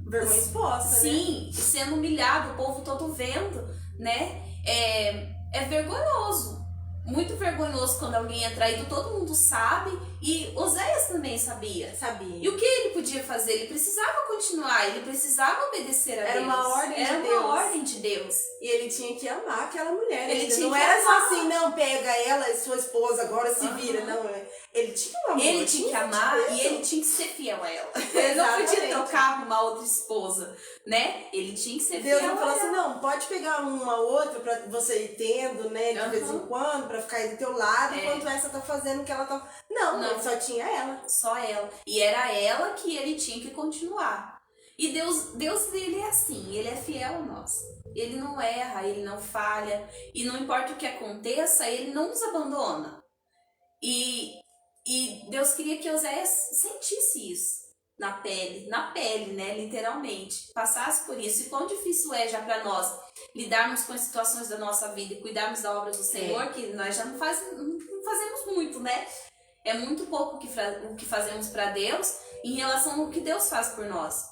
Vergonha exposta, Sim, sendo humilhado, o povo todo vendo, né? É vergonhoso. Muito vergonhoso quando alguém é traído, todo mundo sabe. E Oséias também sabia. Sabia. E o que ele podia fazer? Ele precisava continuar, ele precisava obedecer a Deus. Era uma ordem de Deus. Era uma ordem de Deus. E ele tinha que amar aquela mulher. Ele tinha não que era amar. só assim, não, pega ela e sua esposa, agora se vira. Não, ele tinha um amor. Ele tinha que amar e ele tinha que ser fiel a ela. Ele não podia trocar uma outra esposa, né? Ele tinha que ser Deus fiel não falou a assim, ela. não, pode pegar uma outra pra você ir tendo, né, de vez em quando, pra ficar aí do teu lado, enquanto essa tá fazendo o que ela tá... Não, ele só tinha ela. Só ela. E era ela que ele tinha que continuar. E Deus ele é assim, ele é fiel a nós. Ele não erra, ele não falha. E não importa o que aconteça, ele não nos abandona. E Deus queria que Oséias sentisse isso na pele, né, literalmente. Passasse por isso. E quão difícil é já para nós lidarmos com as situações da nossa vida e cuidarmos da obra do Senhor, que nós já não fazemos muito, né? É muito pouco o que fazemos para Deus em relação ao que Deus faz por nós.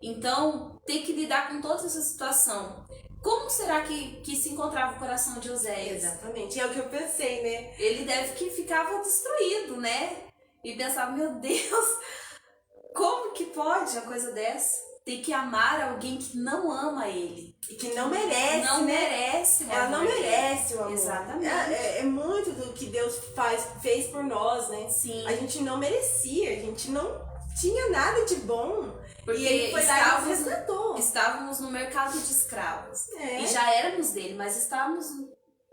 Então, ter que lidar com toda essa situação. Como será que se encontrava o coração de Oséias? Exatamente, é o que eu pensei, né? Ele deve que ficava destruído, né? E pensava, meu Deus, como que pode uma coisa dessa? Ter que amar alguém que não ama ele. E que não merece, Não né? merece o Ela amor não dele. merece o amor. Exatamente. É muito do que Deus fez por nós, né? Sim. A gente não merecia, a gente não tinha nada de bom. Porque e ele foi lá e nos resgatou. estávamos no mercado de escravos. É. E já éramos dele, mas estávamos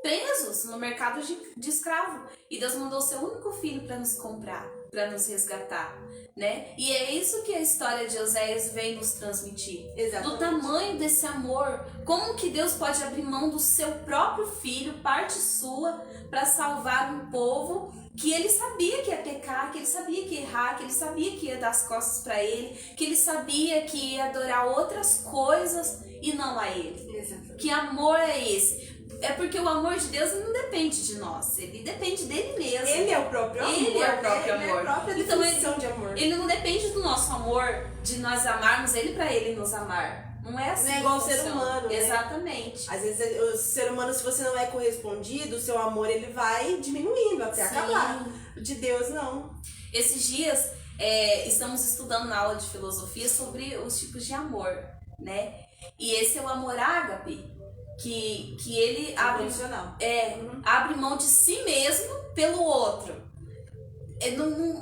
presos no mercado de escravo. E Deus mandou o seu único filho para nos comprar, para nos resgatar, né? E é isso que a história de Oséias vem nos transmitir. Exatamente. Do tamanho desse amor. Como que Deus pode abrir mão do seu próprio filho, parte sua, para salvar um povo que ele sabia que ia pecar, que ele sabia que ia errar, que ele sabia que ia dar as costas para ele, que ele sabia que ia adorar outras coisas e não a ele. Exatamente. Que amor é esse? É porque o amor de Deus não depende de nós, ele depende dele mesmo. Ele é o próprio amor. Ele é o próprio Ele é amor. a própria Então, definição de amor. Ele não depende do nosso amor, de nós amarmos ele para ele nos amar. Não é assim. Não é igual que ser funciona. humano, né? Exatamente. Às vezes o ser humano, se você não é correspondido, o seu amor ele vai diminuindo até Sim. acabar. De Deus, não. Esses dias estamos estudando na aula de filosofia sobre os tipos de amor, né? E esse é o amor ágape, que ele abre mão de si mesmo pelo outro.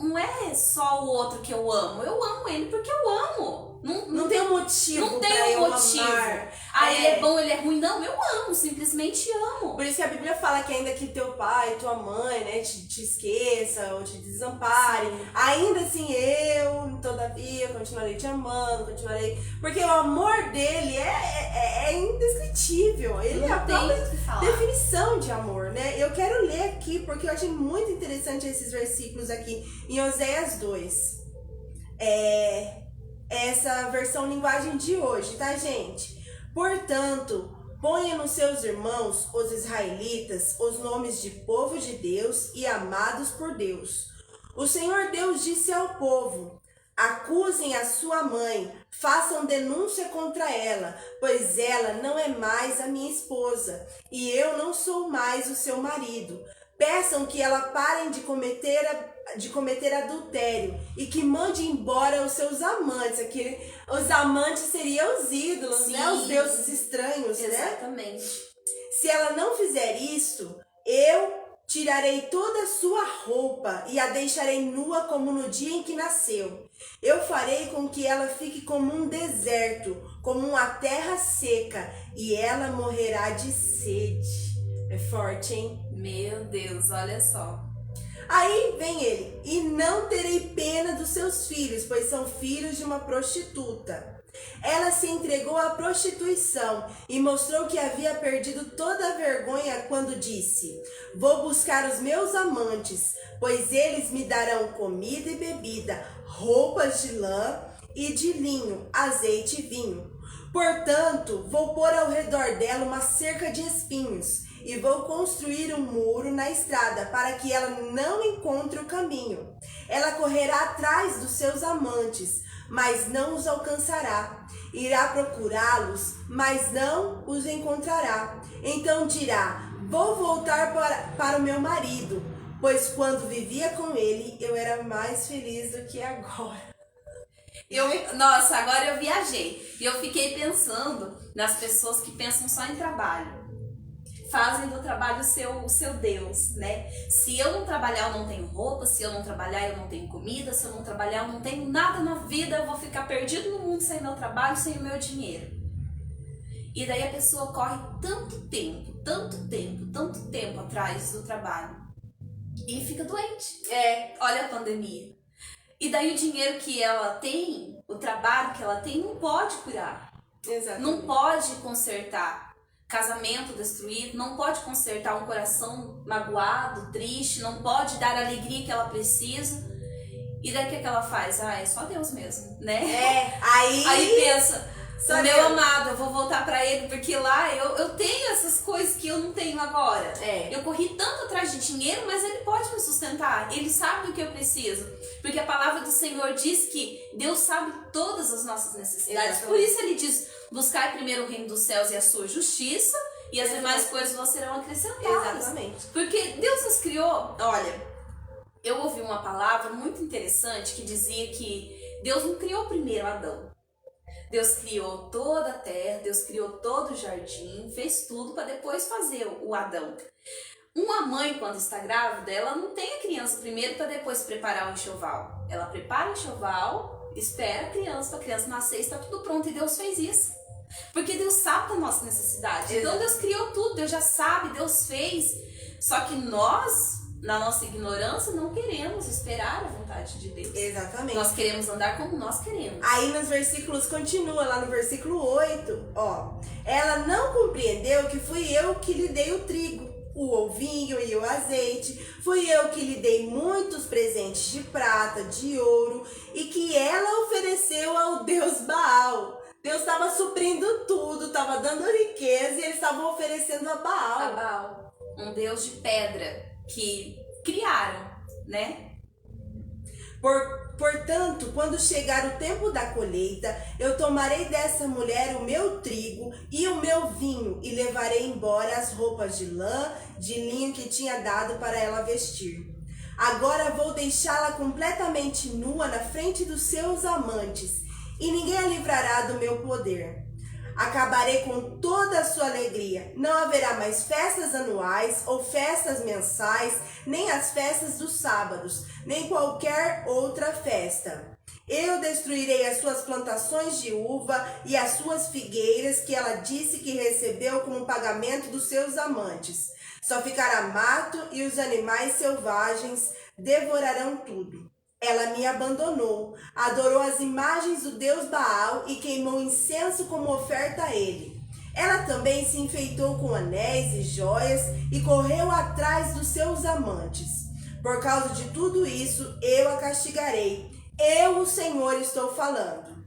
Não é só o outro que eu amo ele porque eu amo. Não tem um motivo. Não tem pra um eu motivo. amar. Ele é bom, ele é ruim. Não, eu amo, simplesmente amo. Por isso que a Bíblia fala que ainda que teu pai, tua mãe, né, te esqueça ou te desampare, ainda assim eu, todavia, continuarei te amando, continuarei... Porque o amor dele é indescritível. Ele é a própria definição de amor, né? Eu quero ler aqui, porque eu achei muito interessante esses versículos aqui, em Oséias 2. Essa versão linguagem de hoje, tá, gente? Portanto, Ponha nos seus irmãos, os israelitas, os nomes de povo de Deus e amados por Deus. O Senhor Deus disse ao povo: acusem a sua mãe, façam denúncia contra ela, pois ela não é mais a minha esposa, e eu não sou mais o seu marido. Peçam que ela parem de cometer adultério e que mande embora os seus amantes. Aqui, os amantes seriam os ídolos, Sim, né? Os deuses estranhos, né? exatamente. Se ela não fizer isto, eu tirarei toda a sua roupa e a deixarei nua como no dia em que nasceu. Eu farei com que ela fique como um deserto, como uma terra seca, e ela morrerá de sede. É forte, hein? Meu Deus, olha só. Aí vem ele: e não terei pena dos seus filhos, pois são filhos de uma prostituta. Ela se entregou à prostituição e mostrou que havia perdido toda a vergonha quando disse: vou buscar os meus amantes, pois eles me darão comida e bebida, roupas de lã e de linho, azeite e vinho. Portanto, vou pôr ao redor dela uma cerca de espinhos e vou construir um muro na estrada para que ela não encontre o caminho. Ela correrá atrás dos seus amantes, mas não os alcançará. Irá procurá-los, mas não os encontrará. Então dirá: vou voltar para o meu marido, pois quando vivia com ele, eu era mais feliz do que agora. Nossa, agora eu viajei. E eu fiquei pensando nas pessoas que pensam só em trabalho. Fazem do trabalho o seu Deus, né? Se eu não trabalhar, eu não tenho roupa. Se eu não trabalhar, eu não tenho comida. Se eu não trabalhar, eu não tenho nada na vida. Eu vou ficar perdido no mundo sem meu trabalho, sem o meu dinheiro. E daí a pessoa corre tanto tempo atrás do trabalho e fica doente. Olha a pandemia. E daí o dinheiro que ela tem, o trabalho que ela tem, não pode curar. Exatamente. Não pode consertar casamento destruído, não pode consertar um coração magoado, triste, não pode dar a alegria que ela precisa. E daí o que ela faz? É só Deus mesmo, né? Aí pensa, o meu amado, eu vou voltar pra ele, porque lá eu tenho essas coisas que eu não tenho agora. Eu corri tanto atrás de dinheiro, mas ele pode me sustentar, ele sabe do que eu preciso. Porque a palavra do Senhor diz que Deus sabe todas as nossas necessidades. Exatamente. Por isso ele diz: buscai primeiro o reino dos céus e a sua justiça, e as demais coisas vos serão acrescentadas. Exatamente. Porque Deus nos criou. Olha, eu ouvi uma palavra muito interessante que dizia que Deus não criou primeiro Adão. Deus criou toda a terra, Deus criou todo o jardim, fez tudo para depois fazer o Adão. Uma mãe, quando está grávida, ela não tem a criança primeiro para depois preparar o enxoval. Ela prepara o enxoval, espera a criança, para a criança nascer, está tudo pronto, e Deus fez isso. Porque Deus sabe da nossa necessidade. Então Deus criou tudo, Deus já sabe, Deus fez. Só que nós, na nossa ignorância, não queremos esperar a vontade de Deus. Exatamente. Nós queremos andar como nós queremos. Aí nos versículos continua, lá no versículo 8, ela não compreendeu que fui eu que lhe dei o trigo, o vinho e o azeite, fui eu que lhe dei muitos presentes de prata, de ouro, e que ela ofereceu ao Deus Baal. Deus estava suprindo tudo, estava dando riqueza, e eles estavam oferecendo a Baal. A Baal, um Deus de pedra que criaram, né? Portanto, quando chegar o tempo da colheita, eu tomarei dessa mulher o meu trigo e o meu vinho, e levarei embora as roupas de lã, de linho que tinha dado para ela vestir. Agora vou deixá-la completamente nua na frente dos seus amantes, e ninguém a livrará do meu poder. Acabarei com toda a sua alegria. Não haverá mais festas anuais ou festas mensais, nem as festas dos sábados, nem qualquer outra festa. Eu destruirei as suas plantações de uva e as suas figueiras que ela disse que recebeu como pagamento dos seus amantes. Só ficará mato e os animais selvagens devorarão tudo. Ela me abandonou, adorou as imagens do Deus Baal e queimou incenso como oferta a ele. Ela também se enfeitou com anéis e joias e correu atrás dos seus amantes. Por causa de tudo isso, eu a castigarei. Eu, o Senhor, estou falando.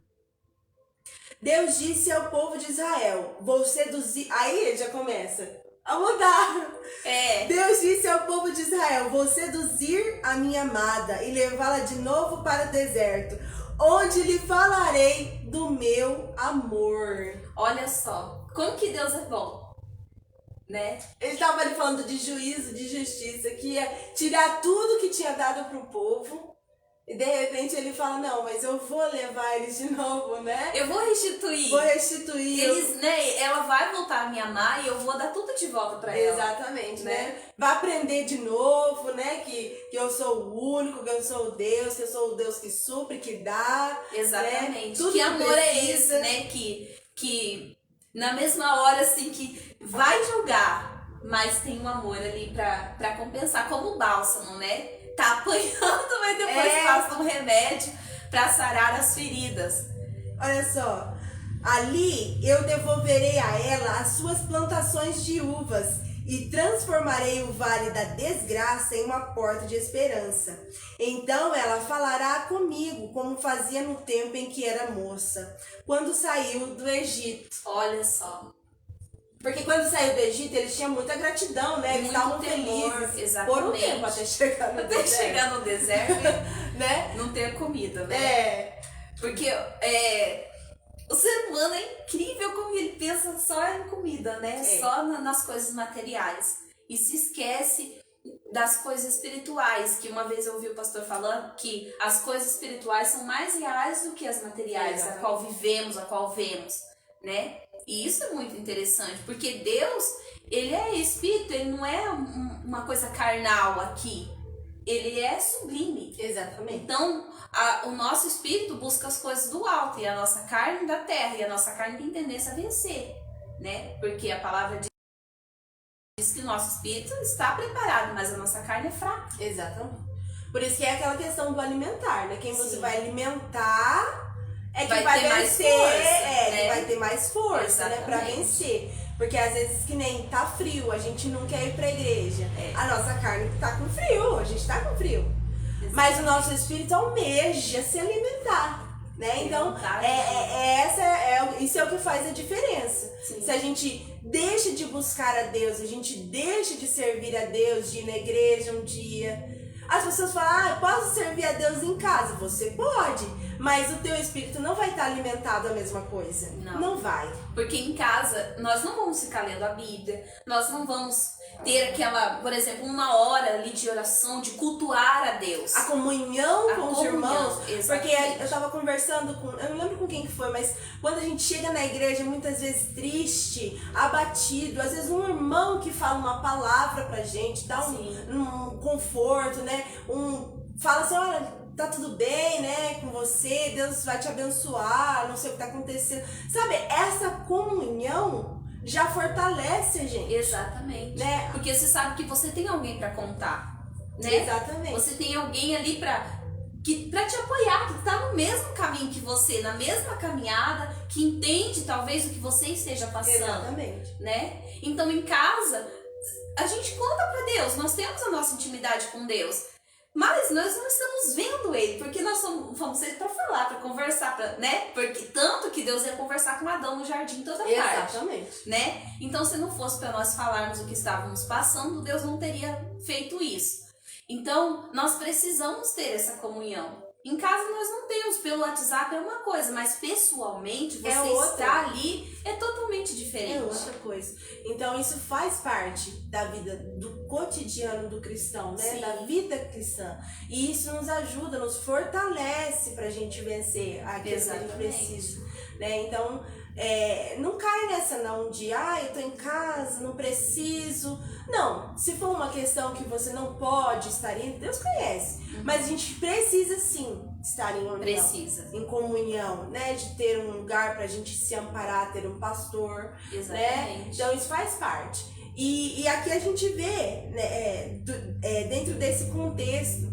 Deus disse ao povo de Israel, vou seduzir... Aí já começa a mudar. Deus disse ao povo de Israel, vou seduzir a minha amada e levá-la de novo para o deserto, onde lhe falarei do meu amor. Olha só, como que Deus é bom, né? Ele estava ali falando de juízo, de justiça, que ia tirar tudo que tinha dado para o povo. E de repente ele fala, não, mas eu vou levar eles de novo, né? Eu vou restituir. Vou restituir. Eles, né? Ela vai voltar a me amar e eu vou dar tudo de volta pra ela. Exatamente, né? Vai aprender de novo, né? Que eu sou o único, que eu sou o Deus, que eu sou o Deus que supre, que dá. Exatamente. Né? Tudo que amor é precisa. esse, né? Que na mesma hora, assim, que vai julgar, mas tem um amor ali pra compensar, como o bálsamo, né? Tá apanhando, mas depois passa um remédio pra sarar as feridas. Olha só, ali eu devolverei a ela as suas plantações de uvas e transformarei o vale da desgraça em uma porta de esperança. Então ela falará comigo como fazia no tempo em que era moça, quando saiu do Egito. Olha só. Porque quando saiu do Egito, eles tinham muita gratidão, né? Eles estavam felizes. Exatamente. Por um tempo até chegar no deserto. Chegar no deserto, né? Não ter comida, né? Porque o ser humano é incrível como ele pensa só em comida, né? Só nas coisas materiais. E se esquece das coisas espirituais, que uma vez eu ouvi o pastor falando que as coisas espirituais são mais reais do que as materiais, a qual vivemos, a qual vemos, né? E isso é muito interessante, porque Deus, ele é espírito, ele não é uma coisa carnal aqui, ele é sublime. Exatamente. Então, o nosso espírito busca as coisas do alto e a nossa carne da terra, e a nossa carne tem tendência a vencer, né? Porque a palavra diz que o nosso espírito está preparado, mas a nossa carne é fraca. Exatamente. Por isso que é aquela questão do alimentar, né? Quem você vai alimentar é que vai vencer, mais força, que vai ter mais força, né, pra vencer. Porque às vezes que nem tá frio, a gente não quer ir pra igreja. A nossa carne tá com frio, a gente tá com frio. Exatamente. Mas o nosso espírito almeja se alimentar, né? Então, isso é o que faz a diferença. Sim. Se a gente deixa de buscar a Deus, a gente deixa de servir a Deus, de ir na igreja um dia. As pessoas falam, posso servir a Deus em casa? Você pode, mas o teu espírito não vai estar alimentado a mesma coisa. Não vai. Porque em casa, nós não vamos ficar lendo a Bíblia, nós não vamos ter aquela, por exemplo, uma hora ali de oração, de cultuar a Deus. A comunhão com os irmãos. Exatamente. Porque eu tava conversando com, eu não lembro com quem que foi, mas quando a gente chega na igreja, muitas vezes triste, abatido, às vezes um irmão que fala uma palavra pra gente, dá um conforto, né? Fala assim, olha, tá tudo bem, né, com você, Deus vai te abençoar, não sei o que tá acontecendo. Sabe, essa comunhão já fortalece a gente. Exatamente. Né? Porque você sabe que você tem alguém pra contar, né? Exatamente. Você tem alguém ali pra te apoiar, que tá no mesmo caminho que você, na mesma caminhada, que entende talvez o que você esteja passando. Exatamente. Né? Então em casa, a gente conta pra Deus, nós temos a nossa intimidade com Deus. Mas nós não estamos vendo ele, porque nós vamos ser para falar, para conversar, né? Porque tanto que Deus ia conversar com Adão no jardim toda parte. Exatamente. Né? Então, se não fosse para nós falarmos o que estávamos passando, Deus não teria feito isso. Então, nós precisamos ter essa comunhão. Em casa nós não temos, pelo WhatsApp é uma coisa, mas pessoalmente você estar ali é totalmente diferente. É outra coisa. Então isso faz parte da vida, do cotidiano do cristão, né? Sim. Da vida cristã. E isso nos ajuda, nos fortalece pra gente vencer aquilo que a gente precisa. Né? Então, não cai nessa não de, eu tô em casa, não preciso. Não, se for uma questão que você não pode estar indo, Deus conhece. Mas a gente precisa sim estar em união, em comunhão, né? De ter um lugar pra gente se amparar, ter um pastor. Exatamente. Né? Então isso faz parte. E aqui a gente vê, né, dentro desse contexto,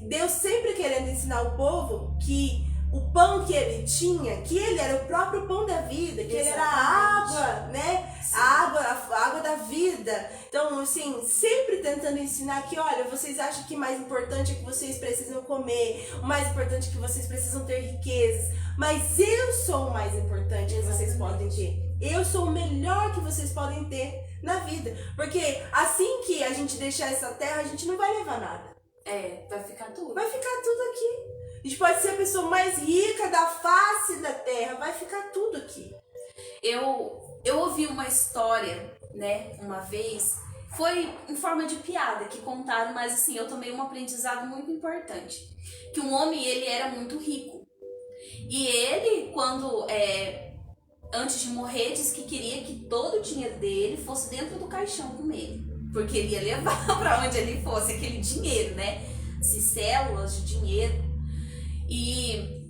Deus sempre querendo ensinar o povo que o pão que ele tinha, que ele era o próprio pão da vida, que ele era a água, né? A água da vida. Então, assim, sempre tentando ensinar que, olha, vocês acham que o mais importante é que vocês precisam comer, o mais importante é que vocês precisam ter riquezas, mas eu sou o mais importante que vocês podem ter. Eu sou o melhor que vocês podem ter na vida. Porque assim que a gente deixar essa terra, a gente não vai levar nada. Vai ficar tudo. Vai ficar tudo aqui. A gente pode ser a pessoa mais rica da face da terra, vai ficar tudo aqui. Eu ouvi uma história, né, uma vez, foi em forma de piada que contaram, mas assim, eu tomei um aprendizado muito importante. Que um homem, ele era muito rico. E ele, quando, antes de morrer, disse que queria que todo o dinheiro dele fosse dentro do caixão com ele. Porque ele ia levar para onde ele fosse aquele dinheiro, né? Células de dinheiro. E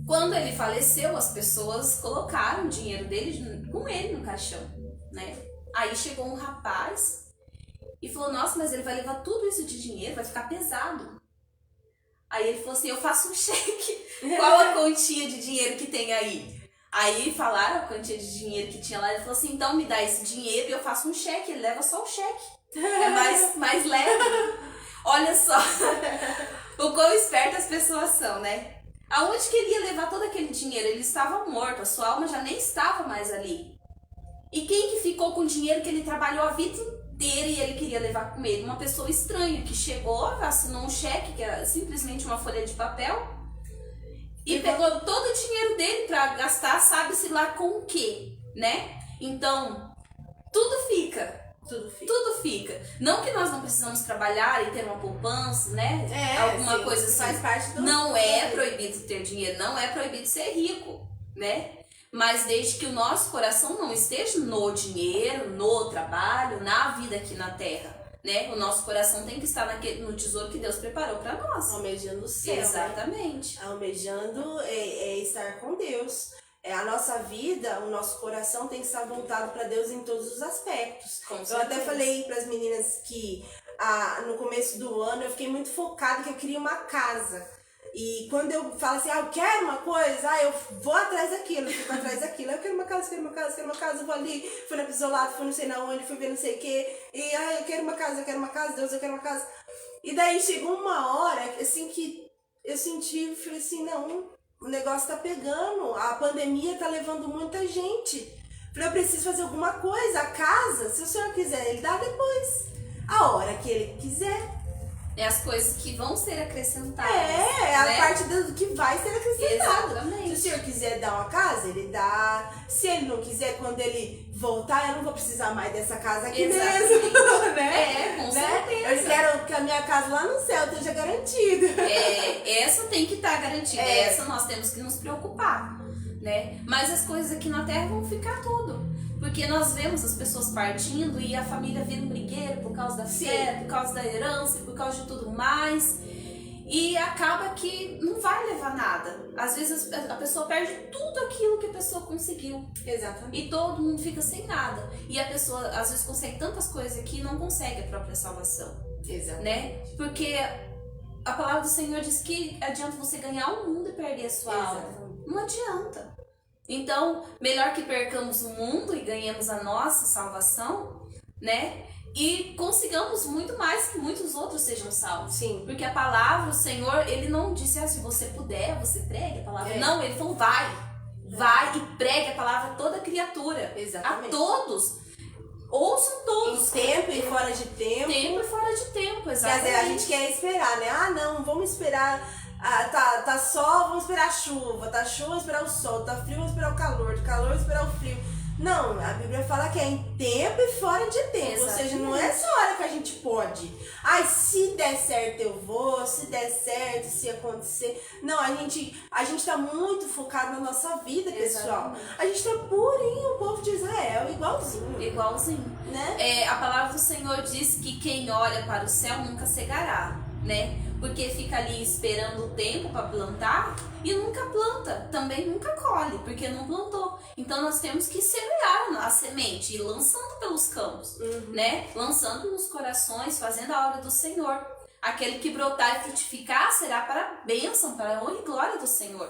quando ele faleceu, as pessoas colocaram o dinheiro dele com ele no caixão, né? Aí chegou um rapaz e falou, nossa, mas ele vai levar tudo isso de dinheiro, vai ficar pesado. Aí ele falou assim, eu faço um cheque, qual a quantia de dinheiro que tem aí? Aí falaram a quantia de dinheiro que tinha lá, ele falou assim, então me dá esse dinheiro e eu faço um cheque, ele leva só o cheque, é mais leve. Olha só o quão espertas as pessoas são, né? Aonde que ele ia levar todo aquele dinheiro? Ele estava morto, a sua alma já nem estava mais ali. E quem que ficou com o dinheiro que ele trabalhou a vida inteira e ele queria levar com ele? Uma pessoa estranha que chegou, assinou um cheque, que era simplesmente uma folha de papel, e pegou todo o dinheiro dele para gastar, sabe-se lá com o quê, né? Então, tudo fica. Tudo fica. Não que nós não precisamos trabalhar e ter uma poupança, né? Alguma coisa assim. Faz parte do... Não é proibido ter dinheiro, não é proibido ser rico, né? Mas desde que o nosso coração não esteja no dinheiro, no trabalho, na vida aqui na terra, né? O nosso coração tem que estar no tesouro que Deus preparou para nós. Almejando o céu. Exatamente. Né? Almejando estar com Deus. A nossa vida, o nosso coração tem que estar voltado para Deus em todos os aspectos. Eu até falei para as meninas que no começo do ano eu fiquei muito focada que eu queria uma casa. E quando eu falo assim, eu quero uma coisa, eu vou atrás daquilo, fico atrás daquilo. Eu quero uma casa, quero uma casa, eu vou ali, fui na Pisolata, fui não sei na onde, fui ver não sei o quê. E eu quero uma casa, Deus, eu quero uma casa. E daí chegou uma hora, assim, que eu senti, falei assim, não... O negócio tá pegando, a pandemia tá levando muita gente. Falei, eu preciso fazer alguma coisa. A casa, se o senhor quiser, ele dá depois. A hora que ele quiser. É as coisas que vão ser acrescentadas. A parte do que vai ser acrescentado. Exatamente. Se o senhor quiser dar uma casa, ele dá. Se ele não quiser, quando ele voltar, eu não vou precisar mais dessa casa aqui mesmo. Né? Com certeza. Eu quero que a minha casa lá no céu esteja garantida. Essa tem que estar garantida. Essa nós temos que nos preocupar, né? Mas as coisas aqui na terra vão ficar tudo. Porque nós vemos as pessoas partindo e a família vira um brigueiro por causa da fé, por causa da herança, por causa de tudo mais. E acaba que não vai levar nada. Às vezes a pessoa perde tudo aquilo que a pessoa conseguiu. Exatamente. E todo mundo fica sem nada. E a pessoa às vezes consegue tantas coisas aqui e não consegue a própria salvação. Exatamente. Né? Porque a palavra do Senhor diz que adianta você ganhar o mundo e perder a sua alma. Não adianta. Então, melhor que percamos o mundo e ganhemos a nossa salvação, né? E consigamos muito mais que muitos outros sejam salvos. Sim. Porque a palavra, o Senhor, ele não disse, se você puder, você pregue a palavra. Não, ele falou, vai e pregue a palavra a toda criatura. Exatamente. A todos. Ouçam todos. Em tempo e fora de tempo. Tempo e fora de tempo, exatamente. Quer dizer, a gente quer esperar, né? Não, vamos esperar... tá sol, vamos esperar a chuva, tá chuva, vamos esperar o sol, tá frio, vamos esperar o calor, do calor, vamos esperar o frio. Não, a Bíblia fala que é em tempo e fora de tempo. Exatamente. Ou seja, não é só a hora que a gente pode. Se der certo eu vou, se der certo, se acontecer. Não, a gente tá muito focado na nossa vida, pessoal. Exatamente. A gente tá purinho, o povo de Israel, igualzinho. Né? A palavra do Senhor diz que quem olha para o céu nunca cegará, né? Porque fica ali esperando o tempo para plantar e nunca planta, também nunca colhe, porque não plantou. Então nós temos que semear a semente e lançando pelos campos, né? Lançando nos corações, fazendo a obra do Senhor. Aquele que brotar e frutificar será para a bênção, para a honra e glória do Senhor,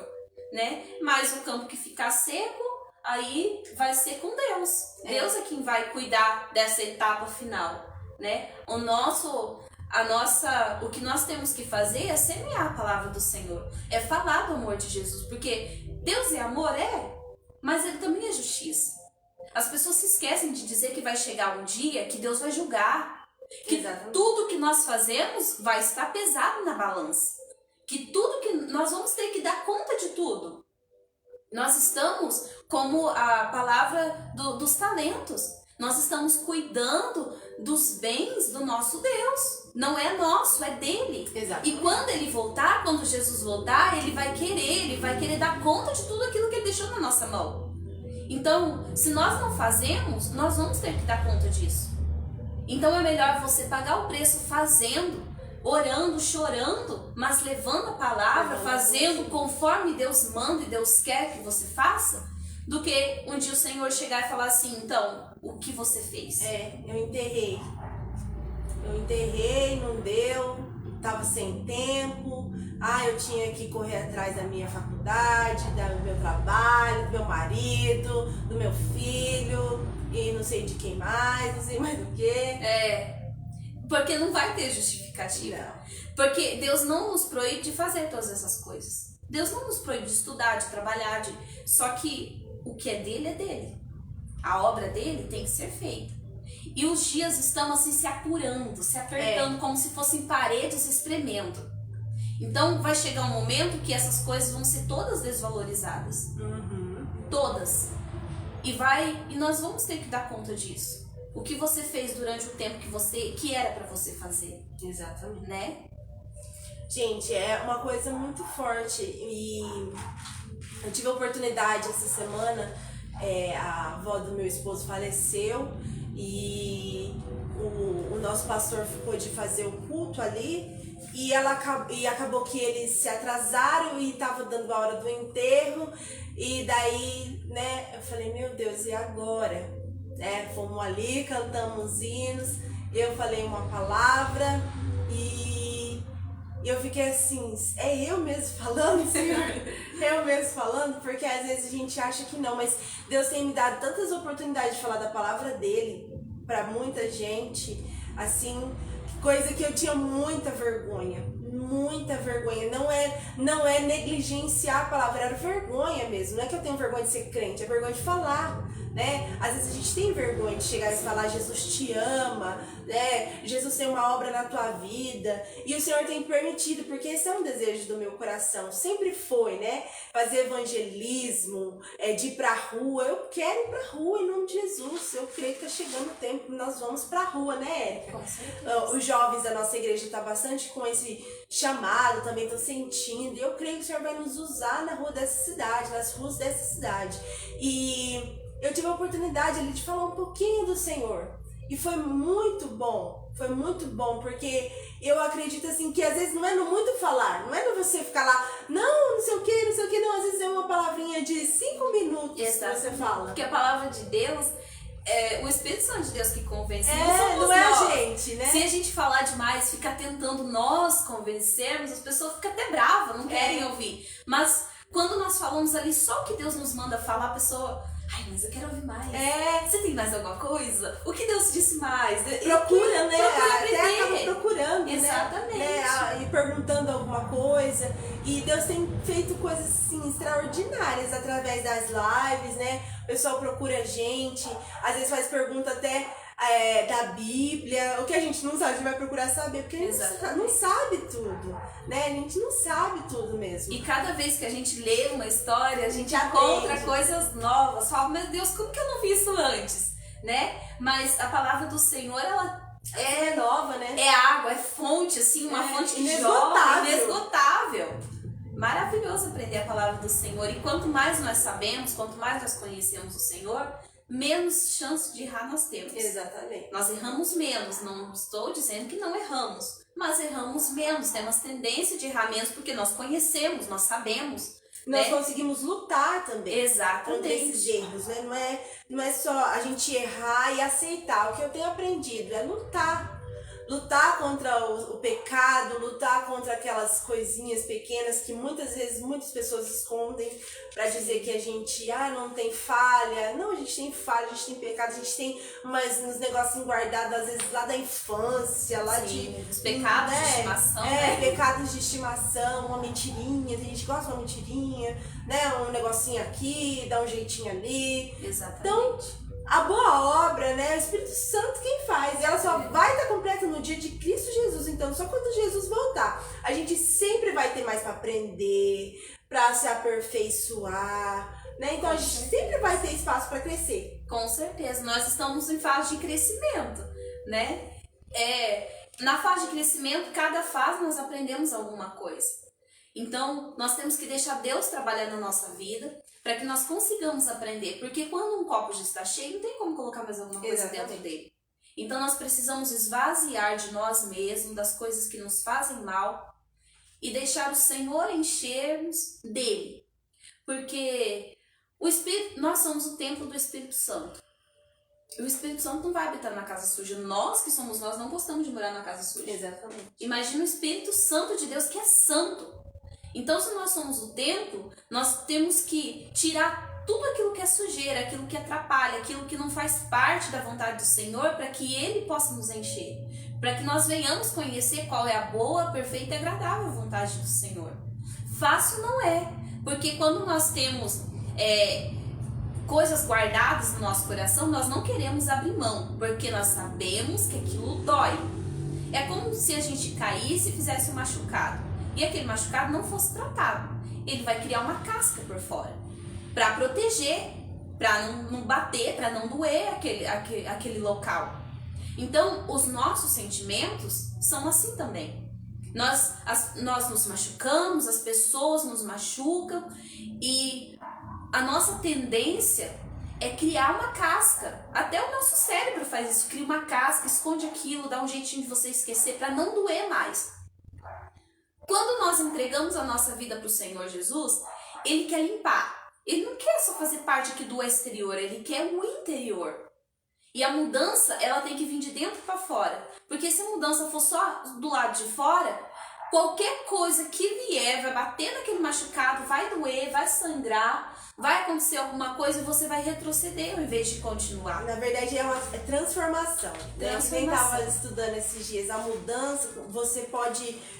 né? Mas o campo que ficar seco, aí vai ser com Deus. Deus é quem vai cuidar dessa etapa final, né? O que nós temos que fazer é semear a palavra do Senhor, é falar do amor de Jesus, porque Deus é amor, mas Ele também é justiça. As pessoas se esquecem de dizer que vai chegar um dia que Deus vai julgar, que Exatamente. tudo que nós fazemos vai estar pesado na balança, que tudo que nós vamos ter que dar conta de tudo. Nós estamos como a palavra dos talentos, nós estamos cuidando dos bens do nosso Deus, não é nosso, é dele. Exatamente. E quando ele voltar, quando Jesus voltar, ele vai querer dar conta de tudo aquilo que ele deixou na nossa mão. Então, se nós não fazemos, nós vamos ter que dar conta disso. Então é melhor você pagar o preço fazendo, orando, chorando, mas levando a palavra, fazendo conforme Deus manda e Deus quer que você faça, do que um dia o Senhor chegar e falar assim, então, o que você fez? Eu enterrei, não deu, tava sem tempo, eu tinha que correr atrás da minha faculdade, do meu trabalho, do meu marido, do meu filho, e não sei de quem mais, não sei mais do que. Porque não vai ter justificativa. Não. Porque Deus não nos proíbe de fazer todas essas coisas. Deus não nos proíbe de estudar, de trabalhar, só que o que é dele. A obra dele tem que ser feita. E os dias estão assim se apurando, se apertando, como se fossem paredes espremendo. Então vai chegar um momento que essas coisas vão ser todas desvalorizadas. Todas. E nós vamos ter que dar conta disso. O que você fez durante o tempo que era para você fazer. Exatamente. Né? Gente, é uma coisa muito forte. E eu tive a oportunidade essa semana, a avó do meu esposo faleceu e o nosso pastor ficou de fazer o culto ali e acabou que eles se atrasaram e estava dando a hora do enterro. E daí, né, eu falei, meu Deus, e agora? Fomos ali, cantamos hinos, eu falei uma palavra e eu fiquei assim, é eu mesmo falando, Senhor? Eu mesmo falando? Porque às vezes a gente acha que não, mas Deus tem me dado tantas oportunidades de falar da palavra dele pra muita gente, assim, coisa que eu tinha muita vergonha. Não é negligenciar a palavra, era vergonha mesmo. Não é que eu tenho vergonha de ser crente, é vergonha de falar, né? Às vezes a gente tem vergonha de chegar e falar, Jesus te ama, né? Jesus tem uma obra na tua vida. E o Senhor tem permitido, porque esse é um desejo do meu coração. Sempre foi, né? Fazer evangelismo, de ir pra rua. Eu quero ir pra rua em nome de Jesus. Eu creio que tá chegando o tempo que nós vamos pra rua, né, Érica? Com certeza. Os jovens da nossa igreja tá bastante com esse chamado, também tô sentindo. E eu creio que o Senhor vai nos usar na rua dessa cidade, nas ruas dessa cidade. E eu tive a oportunidade ali de falar um pouquinho do Senhor. E foi muito bom, porque eu acredito assim que às vezes não é no muito falar, não é no você ficar lá, não sei o que, não, às vezes é uma palavrinha de 5 minutos que você fala. Porque a palavra de Deus, o Espírito Santo de Deus que convence, não é a gente, né? Se a gente falar demais, ficar tentando nós convencermos, as pessoas ficam até bravas, não querem ouvir. Mas quando nós falamos ali só o que Deus nos manda falar, a pessoa... Ai, mas eu quero ouvir mais. Você tem mais alguma coisa? O que Deus disse mais? Procura, né? Até acaba procurando, exatamente. Né? E perguntando alguma coisa. E Deus tem feito coisas assim extraordinárias através das lives, né? O pessoal procura a gente, às vezes faz pergunta até da Bíblia. O que a gente não sabe, a gente vai procurar saber, porque a gente não sabe tudo, né? A gente não sabe tudo mesmo. E cada vez que a gente lê uma história, a gente encontra coisas novas. Fala, meu Deus, como que eu não vi isso antes? Né? Mas a palavra do Senhor, ela é nova, né? É água, é fonte, assim, uma fonte que jorra, inesgotável. Maravilhoso aprender a palavra do Senhor. E quanto mais nós sabemos, quanto mais nós conhecemos o Senhor, menos chance de errar nós temos. Exatamente. Nós erramos menos, não estou dizendo que não erramos, mas erramos menos, temos tendência de errar menos porque nós conhecemos, nós sabemos. Nós conseguimos lutar também. Exatamente. Contra esses erros, né? Não é só a gente errar e aceitar. O que eu tenho aprendido é lutar. lutar contra o pecado, lutar contra aquelas coisinhas pequenas que muitas vezes muitas pessoas escondem pra dizer que a gente não tem falha. Não, a gente tem falha, a gente tem pecado, a gente tem uns negocinhos guardados às vezes lá da infância, lá os pecados de estimação, né? Pecados de estimação, uma mentirinha, a gente gosta de uma mentirinha, né? Um negocinho aqui, dá um jeitinho ali. Exatamente. Então, a boa obra, né, é o Espírito Santo quem faz. E ela só vai estar completa no dia de Cristo Jesus. Então, só quando Jesus voltar. A gente sempre vai ter mais para aprender, para se aperfeiçoar, né? Então, a gente sempre vai ter espaço para crescer. Com certeza. Nós estamos em fase de crescimento, né? Na fase de crescimento, cada fase nós aprendemos alguma coisa. Então, nós temos que deixar Deus trabalhar na nossa vida para que nós consigamos aprender. Porque quando um copo já está cheio, não tem como colocar mais alguma coisa dentro dele. Então, nós precisamos esvaziar de nós mesmos, das coisas que nos fazem mal e deixar o Senhor encher-nos dele. Porque nós somos o templo do Espírito Santo. O Espírito Santo não vai habitar na casa suja. Nós que somos nós não gostamos de morar na casa suja. Exatamente. Imagina o Espírito Santo de Deus que é santo. Então, se nós somos o templo, nós temos que tirar tudo aquilo que é sujeira, aquilo que atrapalha, aquilo que não faz parte da vontade do Senhor, para que Ele possa nos encher. Para que nós venhamos conhecer qual é a boa, perfeita e agradável vontade do Senhor. Fácil não é, porque quando nós temos coisas guardadas no nosso coração, nós não queremos abrir mão, porque nós sabemos que aquilo dói. É como se a gente caísse e fizesse um machucado. E aquele machucado não fosse tratado. Ele vai criar uma casca por fora. Para proteger, para não bater, para não doer aquele local. Então, os nossos sentimentos são assim também. Nós nos machucamos, as pessoas nos machucam. E a nossa tendência é criar uma casca. Até o nosso cérebro faz isso. Cria uma casca, esconde aquilo, dá um jeitinho de você esquecer para não doer mais. Quando nós entregamos a nossa vida para o Senhor Jesus, Ele quer limpar. Ele não quer só fazer parte aqui do exterior, Ele quer o interior. E a mudança, ela tem que vir de dentro para fora. Porque se a mudança for só do lado de fora, qualquer coisa que vier vai bater naquele machucado, vai doer, vai sangrar, vai acontecer alguma coisa e você vai retroceder ao invés de continuar. Na verdade, é transformação. Eu estava estudando esses dias. A mudança,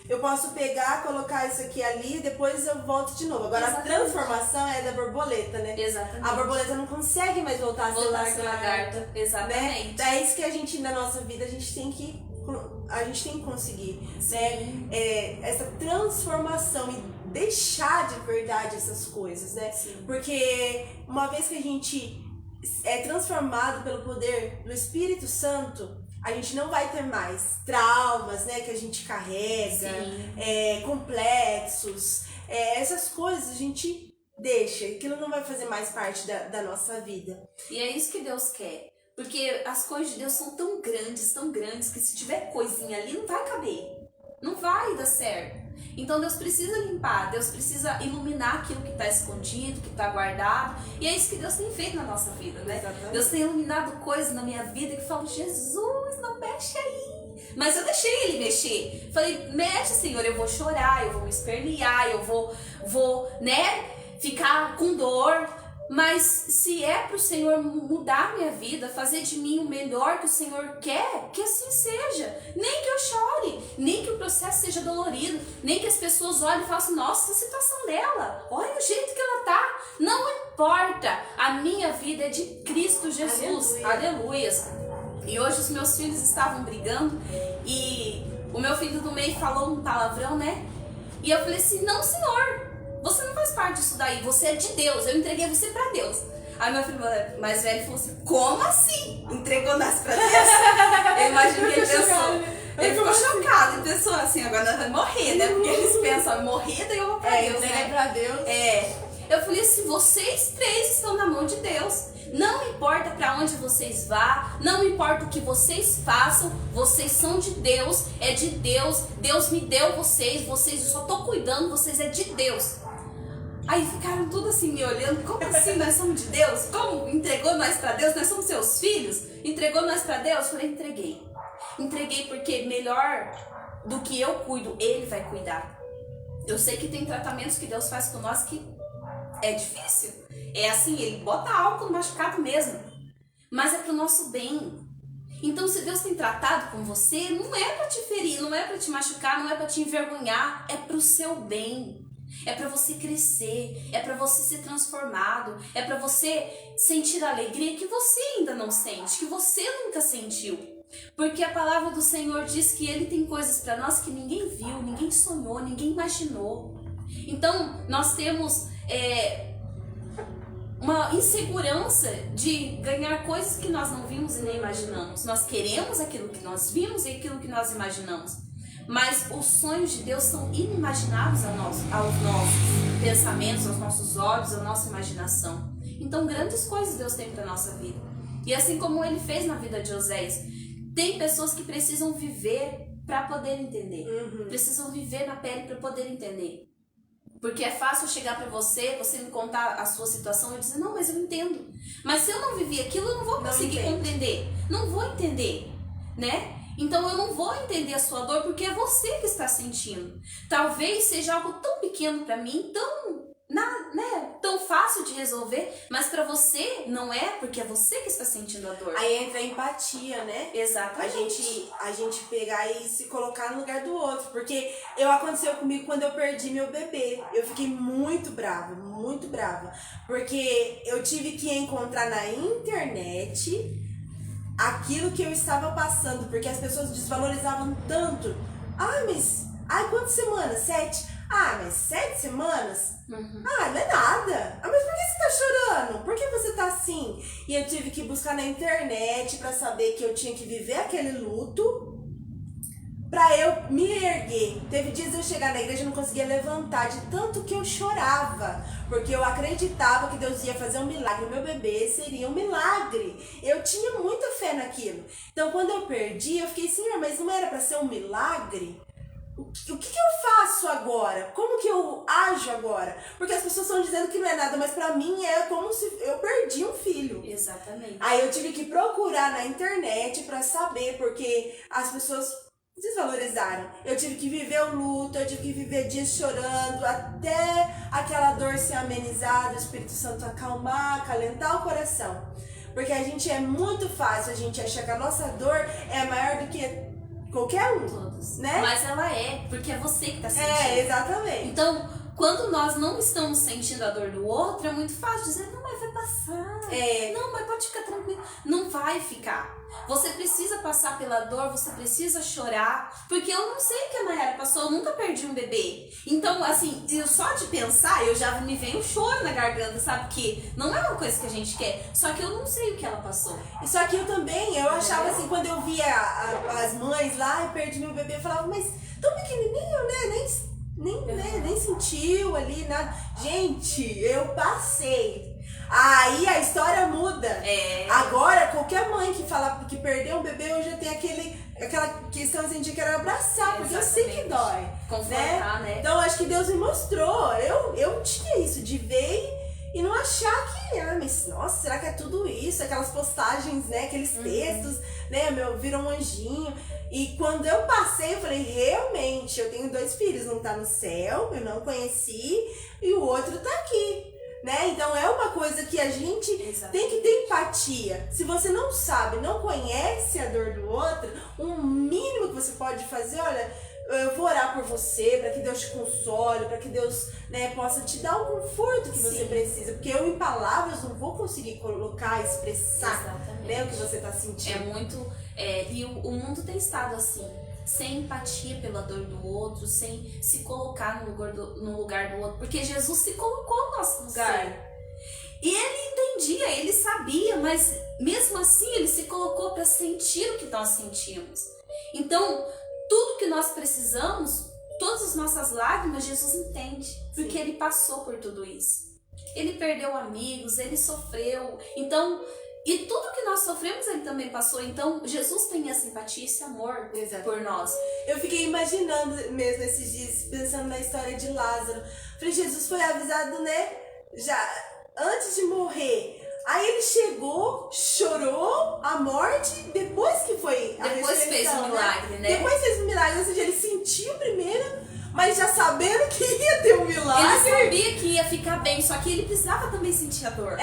eu posso pegar, colocar isso aqui ali e depois eu volto de novo. Agora, exatamente. A transformação é da borboleta, né? Exatamente. A borboleta não consegue mais voltar a ser lagarta. Exatamente. Né? É isso que a gente, na nossa vida, a gente tem que conseguir, né? Essa transformação e deixar de verdade essas coisas, né? Sim. Porque uma vez que a gente é transformado pelo poder do Espírito Santo, a gente não vai ter mais traumas, né, que a gente carrega, complexos, essas coisas a gente deixa, aquilo não vai fazer mais parte da nossa vida. E é isso que Deus quer. Porque as coisas de Deus são tão grandes, que se tiver coisinha ali, não vai caber. Não vai dar certo. Então Deus precisa limpar, Deus precisa iluminar aquilo que está escondido, que está guardado. E é isso que Deus tem feito na nossa vida, né? Exatamente. Deus tem iluminado coisas na minha vida que eu falo, Jesus, não mexe aí. Mas eu deixei Ele mexer. Falei, mexe, Senhor, eu vou chorar, eu vou me espernear, eu vou, né, ficar com dor. Mas se é para o Senhor mudar minha vida, fazer de mim o melhor que o Senhor quer, que assim seja. Nem que eu chore, nem que o processo seja dolorido, nem que as pessoas olhem e falem assim, nossa, a situação dela, olha o jeito que ela tá. Não importa, a minha vida é de Cristo Jesus. Aleluias. E hoje os meus filhos estavam brigando e o meu filho do meio falou um palavrão, né? E eu falei assim, não, Senhor, você não faz parte disso daí, você é de Deus, eu entreguei você pra Deus. Aí meu filho mais velho falou assim, como assim? Entregou nós pra Deus? Eu imagino que ele pensou, ele ficou chocado e pensou assim, agora nós vamos morrer, né? Porque eles pensam, morrer, daí eu vou pra Deus, né? Pra Deus. Eu falei assim, vocês três estão na mão de Deus. Não importa para onde vocês vá, não importa o que vocês façam, vocês são de Deus, é de Deus, Deus me deu vocês eu só tô cuidando, vocês é de Deus. Aí ficaram tudo assim me olhando, como assim nós somos de Deus? Como entregou nós para Deus? Nós somos seus filhos? Entregou nós para Deus? Eu falei, entreguei. Entreguei porque melhor do que eu cuido, Ele vai cuidar. Eu sei que tem tratamentos que Deus faz com nós que é difícil. É assim, Ele bota álcool no machucado mesmo. Mas é pro nosso bem. Então, se Deus tem tratado com você, não é pra te ferir, não é pra te machucar, não é pra te envergonhar, é pro seu bem. É pra você crescer, é pra você ser transformado, é pra você sentir a alegria que você ainda não sente, que você nunca sentiu. Porque a palavra do Senhor diz que Ele tem coisas pra nós que ninguém viu, ninguém sonhou, ninguém imaginou. Então, nós temos uma insegurança de ganhar coisas que nós não vimos e nem imaginamos. Nós queremos aquilo que nós vimos e aquilo que nós imaginamos. Mas os sonhos de Deus são inimagináveis aos nossos pensamentos, aos nossos olhos, à nossa imaginação. Então, grandes coisas Deus tem para a nossa vida. E assim como Ele fez na vida de Oséias, tem pessoas que precisam viver para poder entender. Precisam viver na pele para poder entender. Porque é fácil chegar para você me contar a sua situação e dizer, não, mas eu entendo. Mas se eu não vivi aquilo, eu não vou conseguir compreender. Não vou entender, né? Então eu não vou entender a sua dor porque é você que está sentindo. Talvez seja algo tão pequeno para mim, tão fácil de resolver, mas para você não é, porque é você que está sentindo a dor. Aí entra a empatia, né? Exatamente. A gente pegar e se colocar no lugar do outro. Porque aconteceu comigo quando eu perdi meu bebê. Eu fiquei muito brava, muito brava. Porque eu tive que encontrar na internet aquilo que eu estava passando, porque as pessoas desvalorizavam tanto. Quantas semanas? 7? Mas 7 semanas? Não é nada. Mas por que você tá chorando? Por que você tá assim? E eu tive que buscar na internet pra saber que eu tinha que viver aquele luto pra eu me erguer. Teve dias eu chegar na igreja e não conseguia levantar de tanto que eu chorava, porque eu acreditava que Deus ia fazer um milagre. O meu bebê seria um milagre. Eu tinha muita fé naquilo. Então quando eu perdi, eu fiquei, Senhor, mas não era pra ser um milagre? O que eu faço agora? Como que eu ajo agora? Porque as pessoas estão dizendo que não é nada, mas pra mim é como se eu perdi um filho. Exatamente. Aí eu tive que procurar na internet pra saber, porque as pessoas desvalorizaram. Eu tive que viver o luto, eu tive que viver dias chorando, até aquela dor ser amenizada, o Espírito Santo acalmar, acalentar o coração. Porque a gente é muito fácil, a gente achar que a nossa dor é maior do que qualquer um. Todos. Né? Mas ela porque é você que tá sentindo. Exatamente. Então, quando nós não estamos sentindo a dor do outro, é muito fácil dizer, não, mas vai passar. Não, mas pode ficar tranquilo. Não vai ficar. Você precisa passar pela dor, você precisa chorar. Porque eu não sei o que a Mayara passou, eu nunca perdi um bebê. Então, assim, só de pensar, eu já me vem um choro na garganta, sabe? Que não é uma coisa que a gente quer. Só que eu não sei o que ela passou. Só que eu também, eu achava assim, quando eu via as mães lá, eu perdi meu bebê, eu falava, mas tão pequenininho, né? Nem sentiu ali, nada. Gente, eu passei. Aí a história muda. Agora, qualquer mãe que fala que perdeu um bebê, hoje já tem aquela questão assim, de querer abraçar, porque eu sei que dói. Confortar, né? Então, acho que Deus me mostrou. Eu tinha isso de ver e não achar que, mas nossa, será que é tudo isso? Aquelas postagens, né? Aqueles textos, né? Viram um anjinho. E quando eu passei, eu falei, realmente, eu tenho 2 filhos, um tá no céu, eu não conheci, e o outro tá aqui, né? Então é uma coisa que a gente tem que ter empatia. Se você não sabe, não conhece a dor do outro, o mínimo que você pode fazer, olha, eu vou orar por você, para que Deus te console, para que Deus, né, possa te dar o conforto que você precisa. Porque eu, em palavras, não vou conseguir colocar, expressar, né, o que você tá sentindo. É muito... e o mundo tem estado assim, sem empatia pela dor do outro, sem se colocar no lugar do outro. Porque Jesus se colocou no nosso lugar. E ele entendia, ele sabia, mas mesmo assim ele se colocou para sentir o que nós sentimos. Então, tudo que nós precisamos, todas as nossas lágrimas, Jesus entende, porque ele passou por tudo isso. Ele perdeu amigos, ele sofreu. Então, e tudo que nós sofremos, ele também passou. Então, Jesus tem essa empatia, esse amor por nós. Eu fiquei imaginando mesmo esses dias, pensando na história de Lázaro. Falei, Jesus foi avisado, né? Já antes de morrer. Aí ele chegou, chorou a morte, depois que foi a Depois fez ressurreição, um milagre, né? Depois fez um milagre, ou seja, ele sentiu primeiro, mas já sabendo que ia ter um milagre. Ele sabia que ia ficar bem, só que ele precisava também sentir a dor.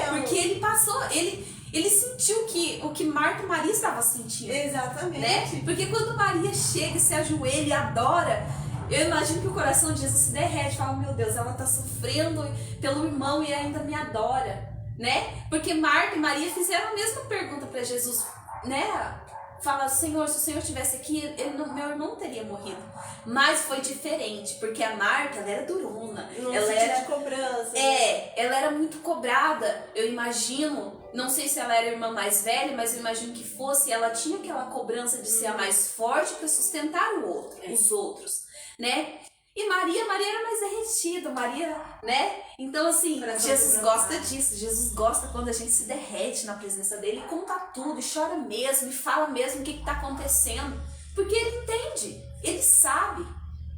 Porque ele passou, ele sentiu o que Marta e Maria estavam sentindo. Exatamente. Né? Porque quando Maria chega, se ajoelha e adora, eu imagino que o coração de Jesus se derrete, fala, meu Deus, ela está sofrendo pelo irmão e ainda me adora, né? Porque Marta e Maria fizeram a mesma pergunta para Jesus, né? Fala, Senhor, se o Senhor estivesse aqui, meu irmão teria morrido. Mas foi diferente, porque a Marta, ela era durona. Ela era de cobrança. Ela era muito cobrada, eu imagino. Não sei se ela era a irmã mais velha, mas eu imagino que fosse. Ela tinha aquela cobrança de ser a mais forte para sustentar os outros, né? E Maria era mais derretida, né? Então, assim, Jesus gosta disso. Jesus gosta quando a gente se derrete na presença dele e conta tudo, e chora mesmo, e fala mesmo o que está acontecendo. Porque ele entende, ele sabe,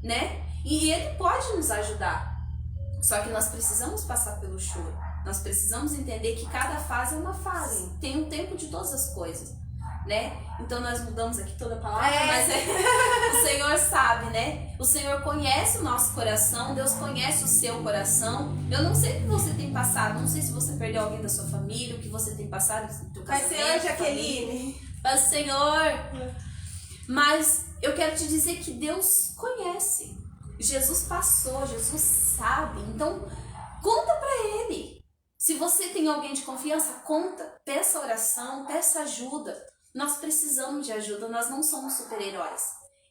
né? E ele pode nos ajudar. Só que nós precisamos passar pelo choro. Nós precisamos entender que cada fase é uma fase. Sim. Tem um tempo de todas as coisas, né? Então nós mudamos aqui toda a palavra, mas o Senhor sabe, né? O Senhor conhece o nosso coração, Deus conhece o seu coração. Eu não sei o que você tem passado, não sei se você perdeu alguém da sua família, o que você tem passado no teu casamento. Pai, Senhor, Jaqueline. Pai, Senhor. Mas eu quero te dizer que Deus conhece. Jesus passou, Jesus sabe. Então, conta pra Ele. Se você tem alguém de confiança, conta, peça oração, peça ajuda. Nós precisamos de ajuda, nós não somos super-heróis.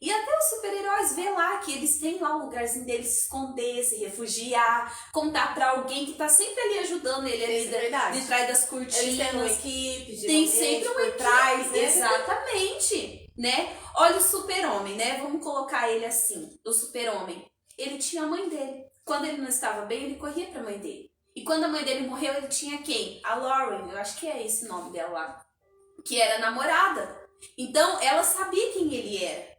E até os super-heróis, vê lá que eles têm lá o lugarzinho deles se esconder, se refugiar, contar pra alguém que tá sempre ali ajudando ele ali de trás das cortinas. Eles têm uma equipe, tem sempre uma equipe, trás, né? Exatamente, né? Olha o super-homem, né? Vamos colocar ele assim, o super-homem. Ele tinha a mãe dele. Quando ele não estava bem, ele corria pra mãe dele. E quando a mãe dele morreu, ele tinha quem? A Lauren, eu acho que é esse nome dela lá. Que era namorada. Então, ela sabia quem ele era.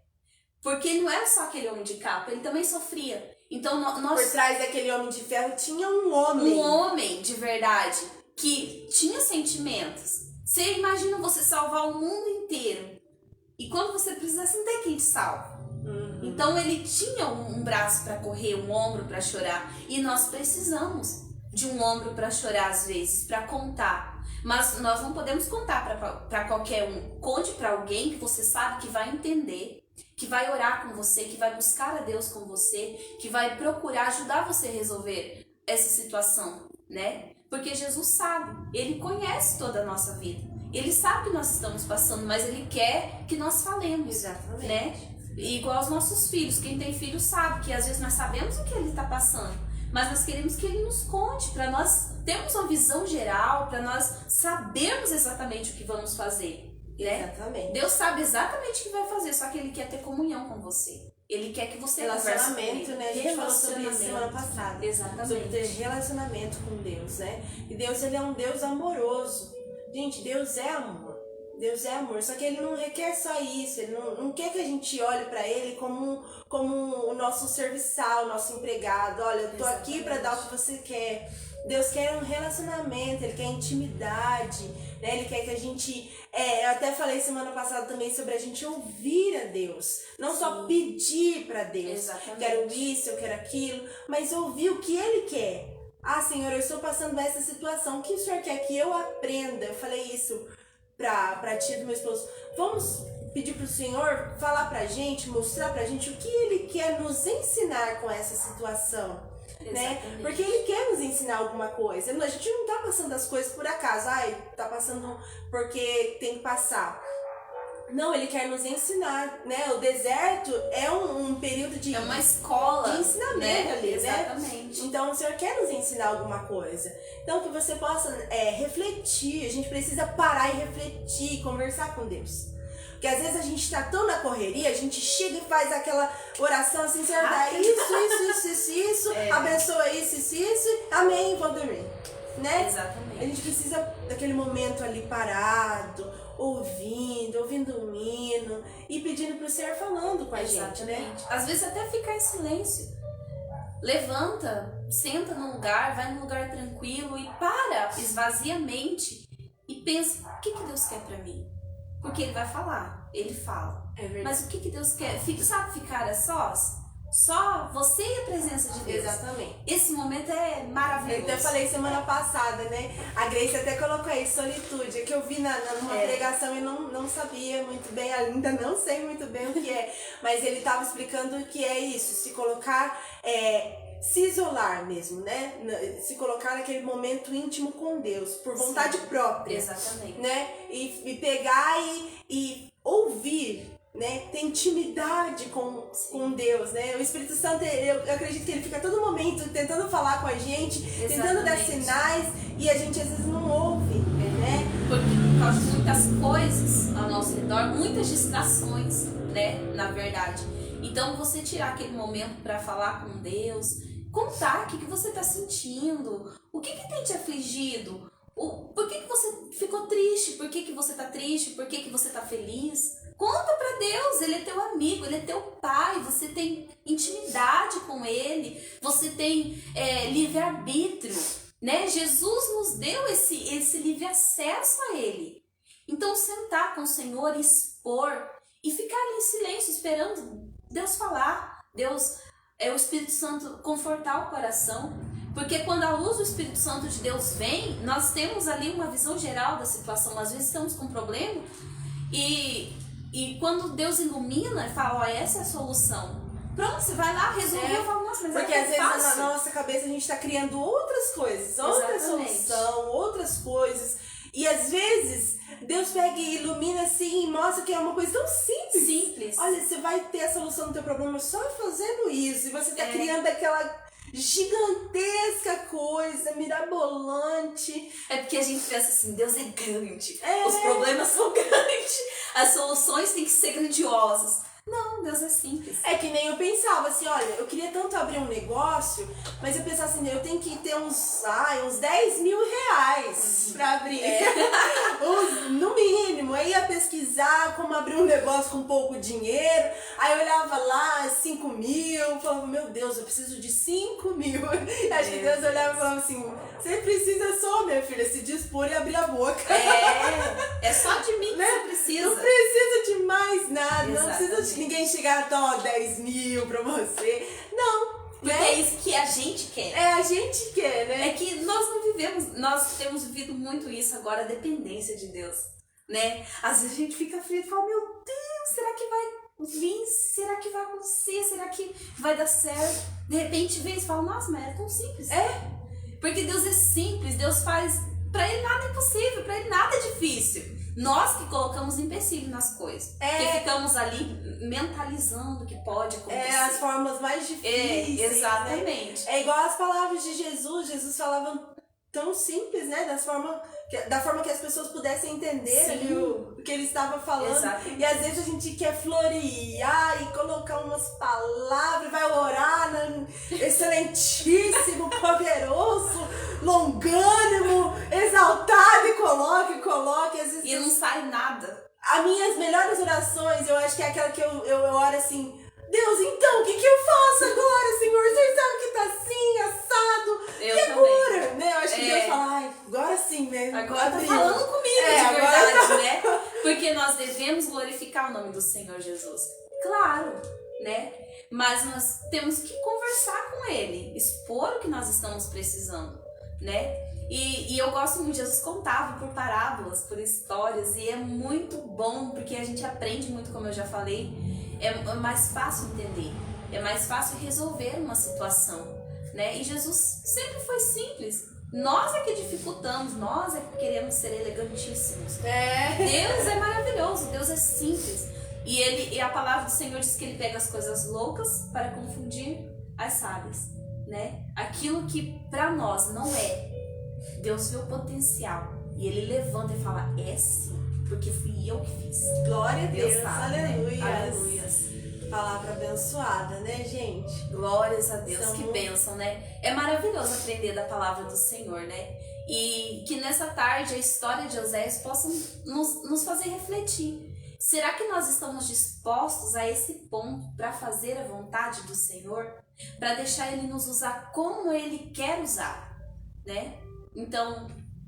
Porque não era só aquele homem de capa, ele também sofria. Então, nós... Por trás daquele homem de ferro tinha um homem. Um homem, de verdade, que tinha sentimentos. Você imagina você salvar o mundo inteiro. E quando você precisasse, não tem quem te salva. Então, ele tinha um braço para correr, um ombro para chorar. E nós precisamos de um ombro para chorar às vezes, para contar. Mas nós não podemos contar para qualquer um. Conte para alguém que você sabe que vai entender, que vai orar com você, que vai buscar a Deus com você, que vai procurar ajudar você a resolver essa situação, né? Porque Jesus sabe, Ele conhece toda a nossa vida. Ele sabe que nós estamos passando, mas Ele quer que nós falemos. Exatamente. Né? Igual aos nossos filhos. Quem tem filho sabe que às vezes nós sabemos o que ele está passando, mas nós queremos que ele nos conte, para nós termos uma visão geral, para nós sabermos exatamente o que vamos fazer. Né? Exatamente. Deus sabe exatamente o que vai fazer, só que Ele quer ter comunhão com você. Ele quer que você relacionamento, né? A gente falou sobre isso semana passada. Exatamente. Sobre ter relacionamento com Deus, né? E Deus, Ele é um Deus amoroso. Gente, Deus é amor. Deus é amor, só que Ele não requer só isso, Ele não quer que a gente olhe para Ele como o nosso serviçal, o nosso empregado. Olha, eu tô aqui para dar o que você quer. Deus quer um relacionamento, Ele quer intimidade, né? Ele quer que a gente, eu até falei semana passada também sobre a gente ouvir a Deus, não só pedir para Deus. Exatamente. Quero isso, eu quero aquilo, mas ouvir o que Ele quer. Ah, Senhor, eu estou passando por essa situação, o que o Senhor quer que eu aprenda? Eu falei isso pra tia do meu esposo. Vamos pedir pro Senhor falar pra gente, mostrar pra gente o que Ele quer nos ensinar com essa situação, né? Porque Ele quer nos ensinar alguma coisa. A gente não tá passando as coisas por acaso, tá passando porque tem que passar. Não, Ele quer nos ensinar, né? O deserto é um período de... É uma escola. De ensinamento, né? Ali, Exatamente. Né? Então, o Senhor quer nos ensinar alguma coisa. Então, que você possa refletir. A gente precisa parar e refletir, conversar com Deus. Porque às vezes a gente tá tão na correria, a gente chega e faz aquela oração assim, Senhor, dá isso, abençoa isso, amém, vou dormir. Né? Exatamente. A gente precisa daquele momento ali parado, ouvindo um hino e pedindo pro Senhor falando com a gente, né? Às vezes até ficar em silêncio. Levanta, senta num lugar, vai num lugar tranquilo e para, esvazia a mente e pensa, o que Deus quer pra mim? Porque Ele vai falar, Ele fala. É verdade. Mas o que Deus quer? Sabe ficar a sós? Só você e a presença de Deus. Exatamente. Esse momento é maravilhoso. Eu até falei semana passada, né? A Grace até colocou aí, solitude, que eu vi numa pregação e não sabia muito bem, ainda não sei muito bem o que é. Mas ele estava explicando o que é isso, se colocar, se isolar mesmo, né? Se colocar naquele momento íntimo com Deus, por vontade própria. Exatamente. Né? E pegar e ouvir, né? Ter intimidade com Deus, né? O Espírito Santo, eu acredito que ele fica a todo momento tentando falar com a gente, tentando dar sinais, e a gente às vezes não ouve, né? Porque por causa de muitas coisas ao nosso redor, muitas distrações, né? Na verdade. Então você tirar aquele momento para falar com Deus, contar o que você está sentindo, o que tem te afligido, por que você ficou triste, por que você está triste, por que você está feliz. Conta pra Deus, Ele é teu amigo, Ele é teu pai, você tem intimidade com Ele, você tem livre-arbítrio, né? Jesus nos deu esse livre acesso a Ele. Então sentar com o Senhor, expor e ficar ali em silêncio esperando Deus falar, o Espírito Santo confortar o coração. Porque quando a luz do Espírito Santo de Deus vem, nós temos ali uma visão geral da situação. Às vezes estamos com um problema e quando Deus ilumina e fala, ó, essa é a solução. Pronto, você vai lá, resolve. Eu falo, nossa, mas porque às vezes na nossa cabeça a gente está criando outras coisas, outra solução, outras coisas. E às vezes Deus pega e ilumina assim e mostra que é uma coisa tão simples. Olha, você vai ter a solução do teu problema só fazendo isso. E você está criando aquela gigantesca coisa, mirabolante. É porque a gente pensa assim, Deus é grande, os problemas são grandes, as soluções têm que ser grandiosas. Não, Deus é simples. É que nem eu pensava assim, olha, eu queria tanto abrir um negócio, mas eu pensava assim, eu tenho que ter uns 10 mil reais pra abrir. No mínimo. Aí ia pesquisar como abrir um negócio com pouco dinheiro. Aí eu olhava lá, 5 mil, falava, meu Deus, eu preciso de 5 mil. Acho que Deus olhava e falava assim, você precisa só, minha filha, se dispor e abrir a boca. É só de mim que você precisa. Não precisa de mais nada, Exatamente. não precisa de ninguém chegar a 10 mil pra você. Não. Porque é isso que a gente quer. A gente quer, né? É que nós não vivemos, nós temos vivido muito isso agora, a dependência de Deus, né? Às vezes a gente fica aflito e fala, meu Deus, será que vai vir? Será que vai acontecer? Será que vai dar certo? De repente vem e fala, nossa, mas é tão simples. Porque Deus é simples, Deus faz, pra Ele nada é impossível, pra Ele nada é difícil. Nós que colocamos empecilho nas coisas. Que ficamos ali mentalizando que pode acontecer. As formas mais difíceis. Exatamente. Né? É igual as palavras de Jesus. Jesus falava tão simples, né? Da forma que as pessoas pudessem entender ali o que ele estava falando. Exatamente. E às vezes a gente quer florear e colocar umas palavras, vai orar excelentíssimo, poderoso, longânimo, exaltado, e coloca. E às vezes e não sai nada. As minhas melhores orações, eu acho que é aquela que eu oro assim, Deus, então, o que eu faço agora, Senhor? Você sabe que tá assim, assado. Eu e agora? Né? Eu acho que Deus fala, ai, agora sim, né? Agora tá falando comigo, de verdade, né? Porque nós devemos glorificar o nome do Senhor Jesus. Claro, né? Mas nós temos que conversar com Ele, expor o que nós estamos precisando, né? E eu gosto muito, Jesus contava por parábolas, por histórias, e é muito bom, porque a gente aprende muito, como eu já falei, é mais fácil entender, é mais fácil resolver uma situação, né? E Jesus sempre foi simples. Nós é que dificultamos, nós é que queremos ser elegantíssimos. Deus é maravilhoso, Deus é simples. E a palavra do Senhor diz que Ele pega as coisas loucas para confundir as sábias, né? Aquilo que para nós não é, Deus vê o potencial e Ele levanta e fala, é sim, porque fui eu que fiz. Glória a Deus, sabe, aleluia. né? Aleluias. Palavra abençoada, né, gente? Glórias a Deus, que bênção, né? É maravilhoso aprender da palavra do Senhor, né? E que nessa tarde a história de Oséias possa nos fazer refletir. Será que nós estamos dispostos a esse ponto para fazer a vontade do Senhor? Para deixar Ele nos usar como Ele quer usar, né? Então,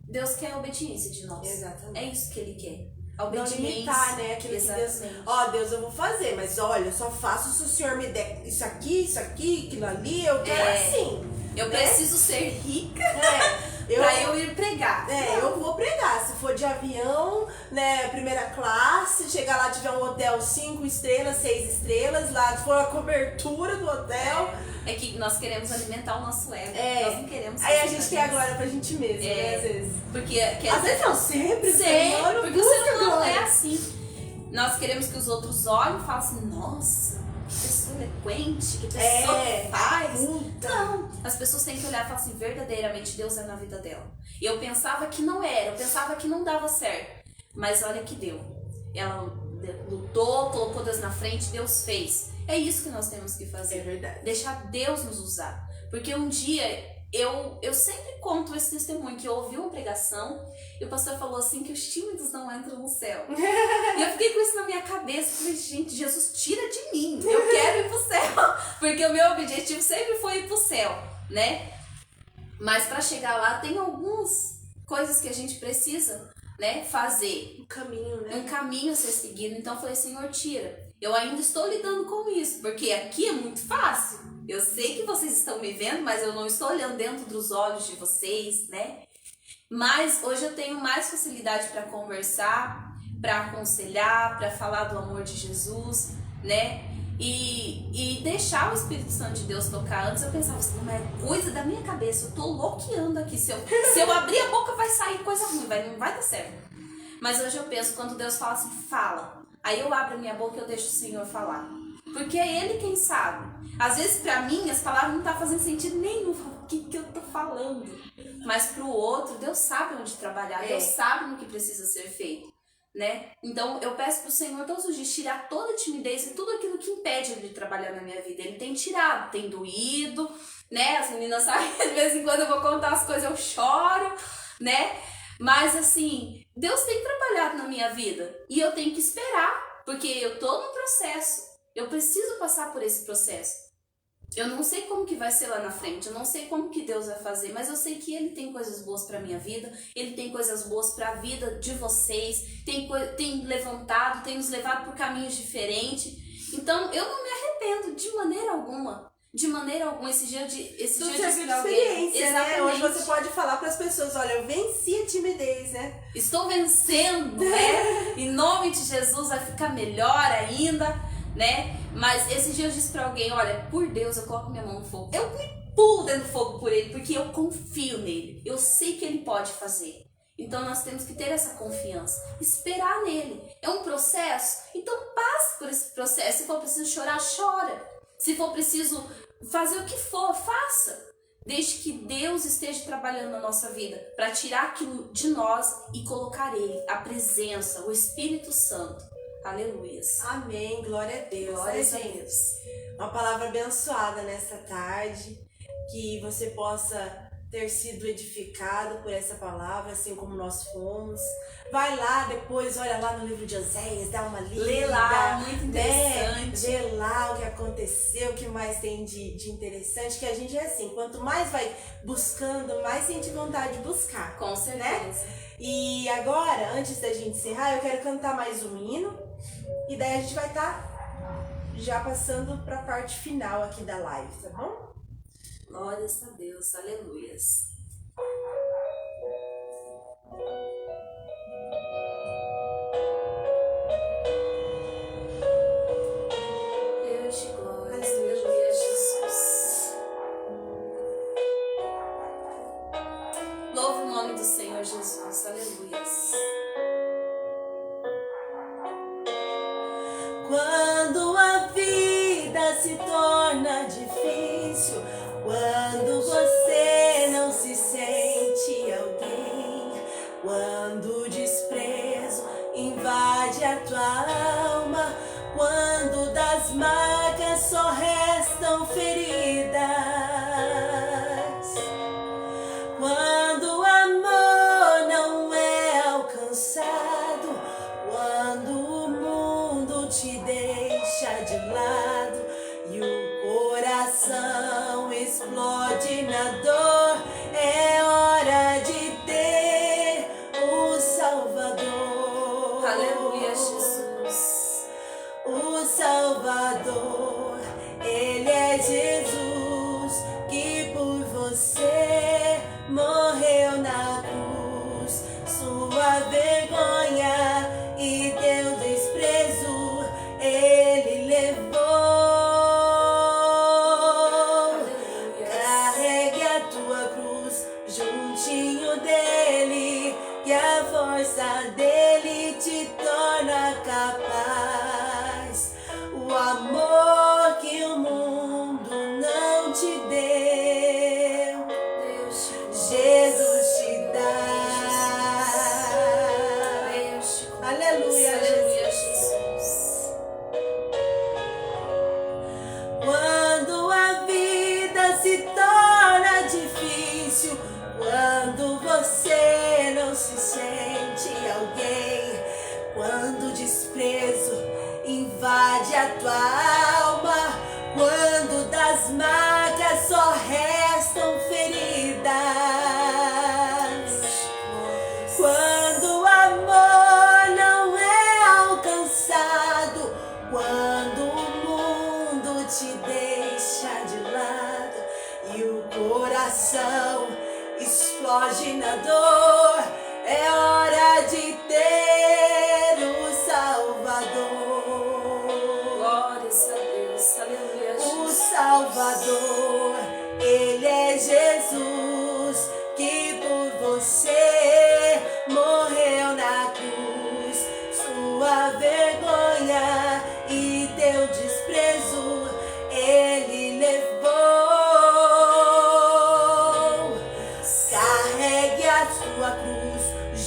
Deus quer a obediência de nós. Exatamente. É isso que Ele quer. A Não obediência. limitar, né? Aquilo que Deus... Exatamente. Ó, Deus, eu vou fazer, mas olha, eu só faço se o Senhor me der isso aqui, aquilo ali, eu quero assim. Eu preciso ser rica É, pra eu ir pregar. eu vou pregar. Se for de avião, né, primeira classe, chegar lá, tiver um hotel 5 estrelas, 6 estrelas, lá for a cobertura do hotel. É que nós queremos alimentar o nosso ego. É. Nós não queremos. Aí a gente quer a glória pra gente mesmo, né, às vezes. Porque Às vezes não, sempre, porque o ser humano é assim. Nós queremos que os outros olhem e falem assim, nossa, que pessoa eloquente, que pessoa que faz. Não, as pessoas têm que olhar e falar assim, verdadeiramente Deus é na vida dela. Eu pensava que não era, eu pensava que não dava certo. Mas olha que deu. Ela lutou, colocou Deus na frente, Deus fez. É isso que nós temos que fazer. É verdade. Deixar Deus nos usar. Porque um dia, eu sempre conto esse testemunho, que eu ouvi uma pregação e o pastor falou assim, que os tímidos não entram no céu. E eu fiquei com isso na minha cabeça. Falei, gente, Jesus, tira de mim. Eu quero ir pro céu. Porque o meu objetivo sempre foi ir pro céu, né? Mas para chegar lá, tem algumas coisas que a gente precisa, né, fazer. Um caminho, né? Um caminho a ser seguido. Então eu falei, Senhor, tira. Eu ainda estou lidando com isso, porque aqui é muito fácil. Eu sei que vocês estão me vendo, mas eu não estou olhando dentro dos olhos de vocês, né? Mas hoje eu tenho mais facilidade para conversar, para aconselhar, para falar do amor de Jesus, né? E deixar o Espírito Santo de Deus tocar. Antes eu pensava assim, não é coisa da minha cabeça, eu tô loqueando aqui. Se eu abrir a boca vai sair coisa ruim, não vai dar certo. Mas hoje eu penso, quando Deus fala assim, fala. Aí eu abro a minha boca e eu deixo o Senhor falar. Porque é Ele quem sabe. Às vezes pra mim as palavras não tá fazendo sentido nenhum. Eu falo, o que eu tô falando? Mas pro outro, Deus sabe onde trabalhar. Deus sabe no que precisa ser feito, né? Então eu peço pro Senhor todos os dias tirar toda a timidez e tudo aquilo que impede Ele de trabalhar na minha vida. Ele tem tirado, tem doído, né? As meninas sabem, de vez em quando eu vou contar as coisas, eu choro, né? Mas assim, Deus tem trabalhado na minha vida e eu tenho que esperar, porque eu tô no processo, eu preciso passar por esse processo. Eu não sei como que vai ser lá na frente, eu não sei como que Deus vai fazer, mas eu sei que Ele tem coisas boas pra minha vida, Ele tem coisas boas pra vida de vocês, tem levantado, tem nos levado por caminhos diferentes. Então eu não me arrependo de maneira alguma. De maneira alguma, esse dia de experiência, né? Hoje você pode falar para as pessoas, olha, eu venci a timidez, né? Estou vencendo, né? Em nome de Jesus vai ficar melhor ainda, né? Mas esse dia eu disse para alguém, olha, por Deus eu coloco minha mão no fogo. Eu me pulo dentro do fogo por Ele, porque eu confio nele. Eu sei que Ele pode fazer. Então nós temos que ter essa confiança, esperar nele. É um processo, então passe por esse processo. Se for preciso chorar, chora. Se for preciso fazer o que for, faça. Desde que Deus esteja trabalhando na nossa vida para tirar aquilo de nós e colocar Ele, a presença, o Espírito Santo. Aleluias. Amém, glória a Deus. Glórias a Deus. Uma palavra abençoada nesta tarde, que você possa ter sido edificado por essa palavra, assim como nós fomos. Vai lá depois, olha lá no livro de Oséias, dá uma lida. Lê lá, muito interessante. Né? Vê lá o que aconteceu, o que mais tem de interessante, que a gente é assim, quanto mais vai buscando, mais sente vontade de buscar. Com certeza. Né? E agora, antes da gente encerrar, eu quero cantar mais um hino, e daí a gente vai estar já passando para a parte final aqui da live, tá bom? Glórias a Deus, aleluias. Deus de glória, aleluia, Jesus. Louva o nome do Senhor Jesus, aleluias. Quando a vida se torna difícil, quando você não se sente alguém, quando o desprezo invade a tua alma, quando das marcas só restam feridas, quando o amor não é alcançado, quando o mundo coração explode na dor. É hora de ter o Salvador. Aleluia, Jesus. O Salvador, Ele é Jesus, que por você morreu na cruz. Sua vergonha e teu desprezo Ele levou. Aleluia. Carregue a tua cruz juntinho dele, que a força dele te torna capaz. O amor que o mundo não te deu, Deus te conhece. Jesus te dá. Deus te conhece. Aleluia, Aleluia, Jesus. Quando a vida se torna difícil, quando você não se sente alguém, quando o desprezo invade a tua alma, quando das marcas só restam feridas, quando o amor não é alcançado, quando o mundo te deixa de lado e o coração explode na dor, é hora de ter o Salvador. Glórias a Deus. Aleluia, O Jesus. Salvador, Ele é Jesus, que por você morreu na cruz. Sua vergonha e teu desprezo Ele levou. Carregue a sua cruz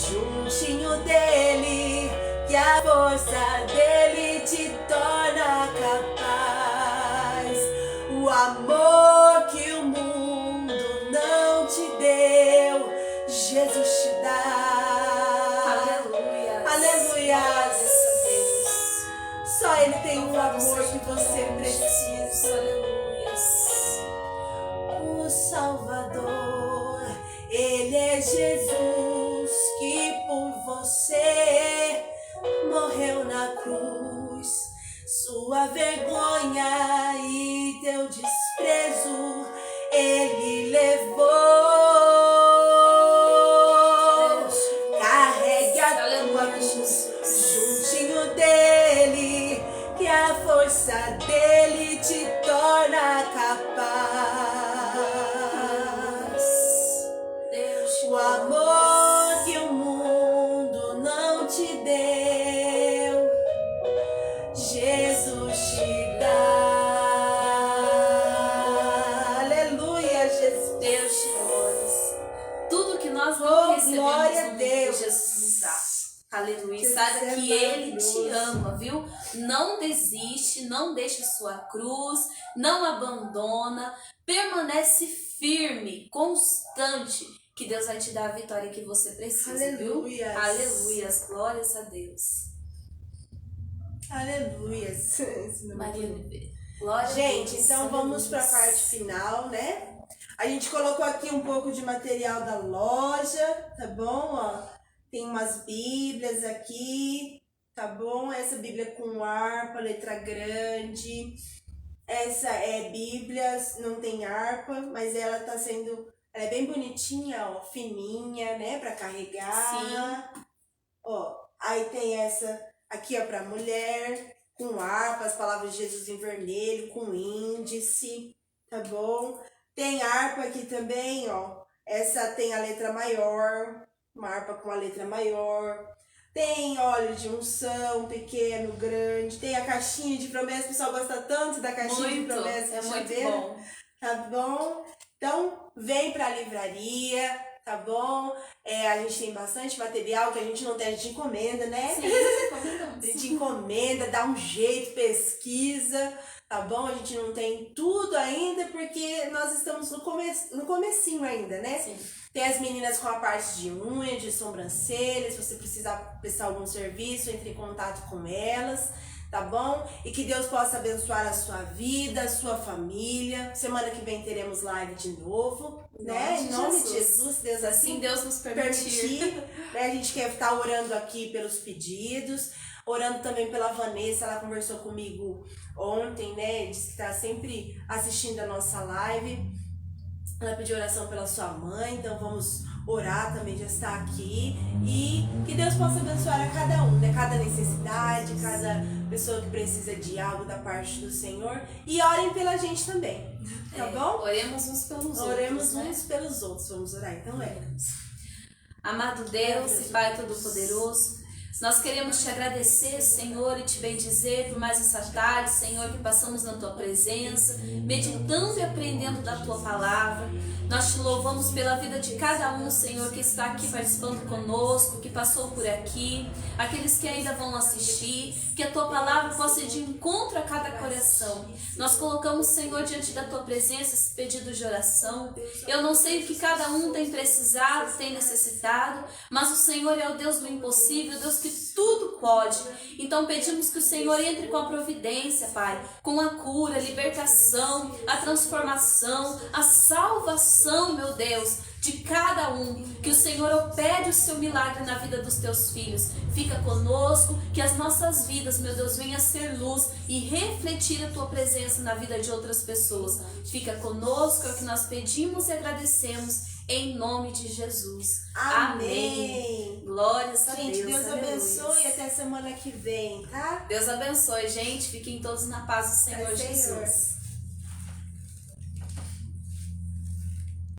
juntinho dele, que a força dele te torna capaz. O amor que o mundo não te deu, Jesus te dá. Aleluia. Aleluia. Glórias a Deus. Só Ele tem o Louvado amor seja que o você nome de Jesus. precisa. Aleluias. O Salvador, Ele é Jesus, que por você morreu na cruz. Sua vergonha e teu desprezo Ele levou. Deus te conhece. Carregue a tua Aleluia, cruz Jesus. juntinho dele, que a força dele te torna capaz. Deus te O conhece. amor que o mundo não te deu, Jesus te dá. Aleluia, Jesus. Deus te conhece. Tudo que nós Oh, não recebemos glória a no mundo, Deus. Jesus nos dá. Aleluia. Jesus Saiba é que Ele te maravilhoso. ama, viu? Não desiste, não deixe sua cruz, não abandona, permanece firme, constante, que Deus vai te dar a vitória que você precisa, Aleluias. viu? Aleluias, glórias a Deus. Aleluia. Esse nome é Maria bonito. Oliveira. Glória a Gente, Deus. então vamos para a Aleluias. parte final, né? A gente colocou aqui um pouco de material da loja, tá bom? Ó, tem umas bíblias aqui, tá bom? Essa bíblia com harpa, letra grande. Essa é bíblia, não tem harpa, mas ela tá sendo... Ela é bem bonitinha, ó, fininha, né? Pra carregar. Sim. Ó, aí tem essa aqui, ó, pra mulher, com harpa, as palavras de Jesus em vermelho, com índice, tá bom? Tem harpa aqui também, ó. Essa tem a letra maior, uma harpa com a letra maior. Tem óleo de unção, pequeno, grande. Tem a caixinha de promessa, o pessoal gosta tanto da caixinha de Muito, promessa é de muito chaveiro. bom. Tá bom? Então, vem pra livraria, tá bom? A gente tem bastante material que a gente não tem, a gente encomenda, né? Sim, A comentamos. gente encomenda, dá um jeito, pesquisa, tá bom? A gente não tem tudo ainda porque nós estamos no comecinho ainda, né? Sim. Tem as meninas com a parte de unha, de sobrancelha, se você precisar prestar algum serviço, entre em contato com elas, tá bom? E que Deus possa abençoar a sua vida, a sua família. Semana que vem teremos live de novo, né? Em nome de Jesus, Deus assim Deus nos permitir. Né? A gente quer estar orando aqui pelos pedidos, orando também pela Vanessa, ela conversou comigo ontem, né? Disse que está sempre assistindo a nossa live. Ela pediu oração pela sua mãe, então vamos orar também, já está aqui. E que Deus possa abençoar a cada um, né? Cada necessidade, cada pessoa que precisa de algo da parte do Senhor. E orem pela gente também, tá bom? Oremos uns pelos outros. Oremos uns pelos outros, vamos orar, então Amado Deus e Pai Todo-Poderoso, nós queremos te agradecer, Senhor, e te bendizer por mais essa tarde, Senhor, que passamos na Tua presença, meditando e aprendendo da Tua palavra. Nós te louvamos pela vida de cada um, Senhor, que está aqui participando conosco, que passou por aqui, aqueles que ainda vão assistir, que a Tua palavra possa ir de encontro a cada coração. Nós colocamos, Senhor, diante da Tua presença esse pedido de oração. Eu não sei o que cada um tem precisado, tem necessitado, mas o Senhor é o Deus do impossível, o Deus que tudo pode. Então pedimos que o Senhor entre com a providência, Pai, com a cura, a libertação, a transformação, a salvação, meu Deus, de cada um. Que o Senhor opere o seu milagre na vida dos teus filhos. Fica conosco, que as nossas vidas, meu Deus, venham a ser luz e refletir a tua presença na vida de outras pessoas. Fica conosco, é o que nós pedimos e agradecemos. Em nome de Jesus. Amém. Glórias a Deus. Gente, Deus aleluia. abençoe e até semana que vem, tá? Deus abençoe, gente. Fiquem todos na paz do Senhor Jesus.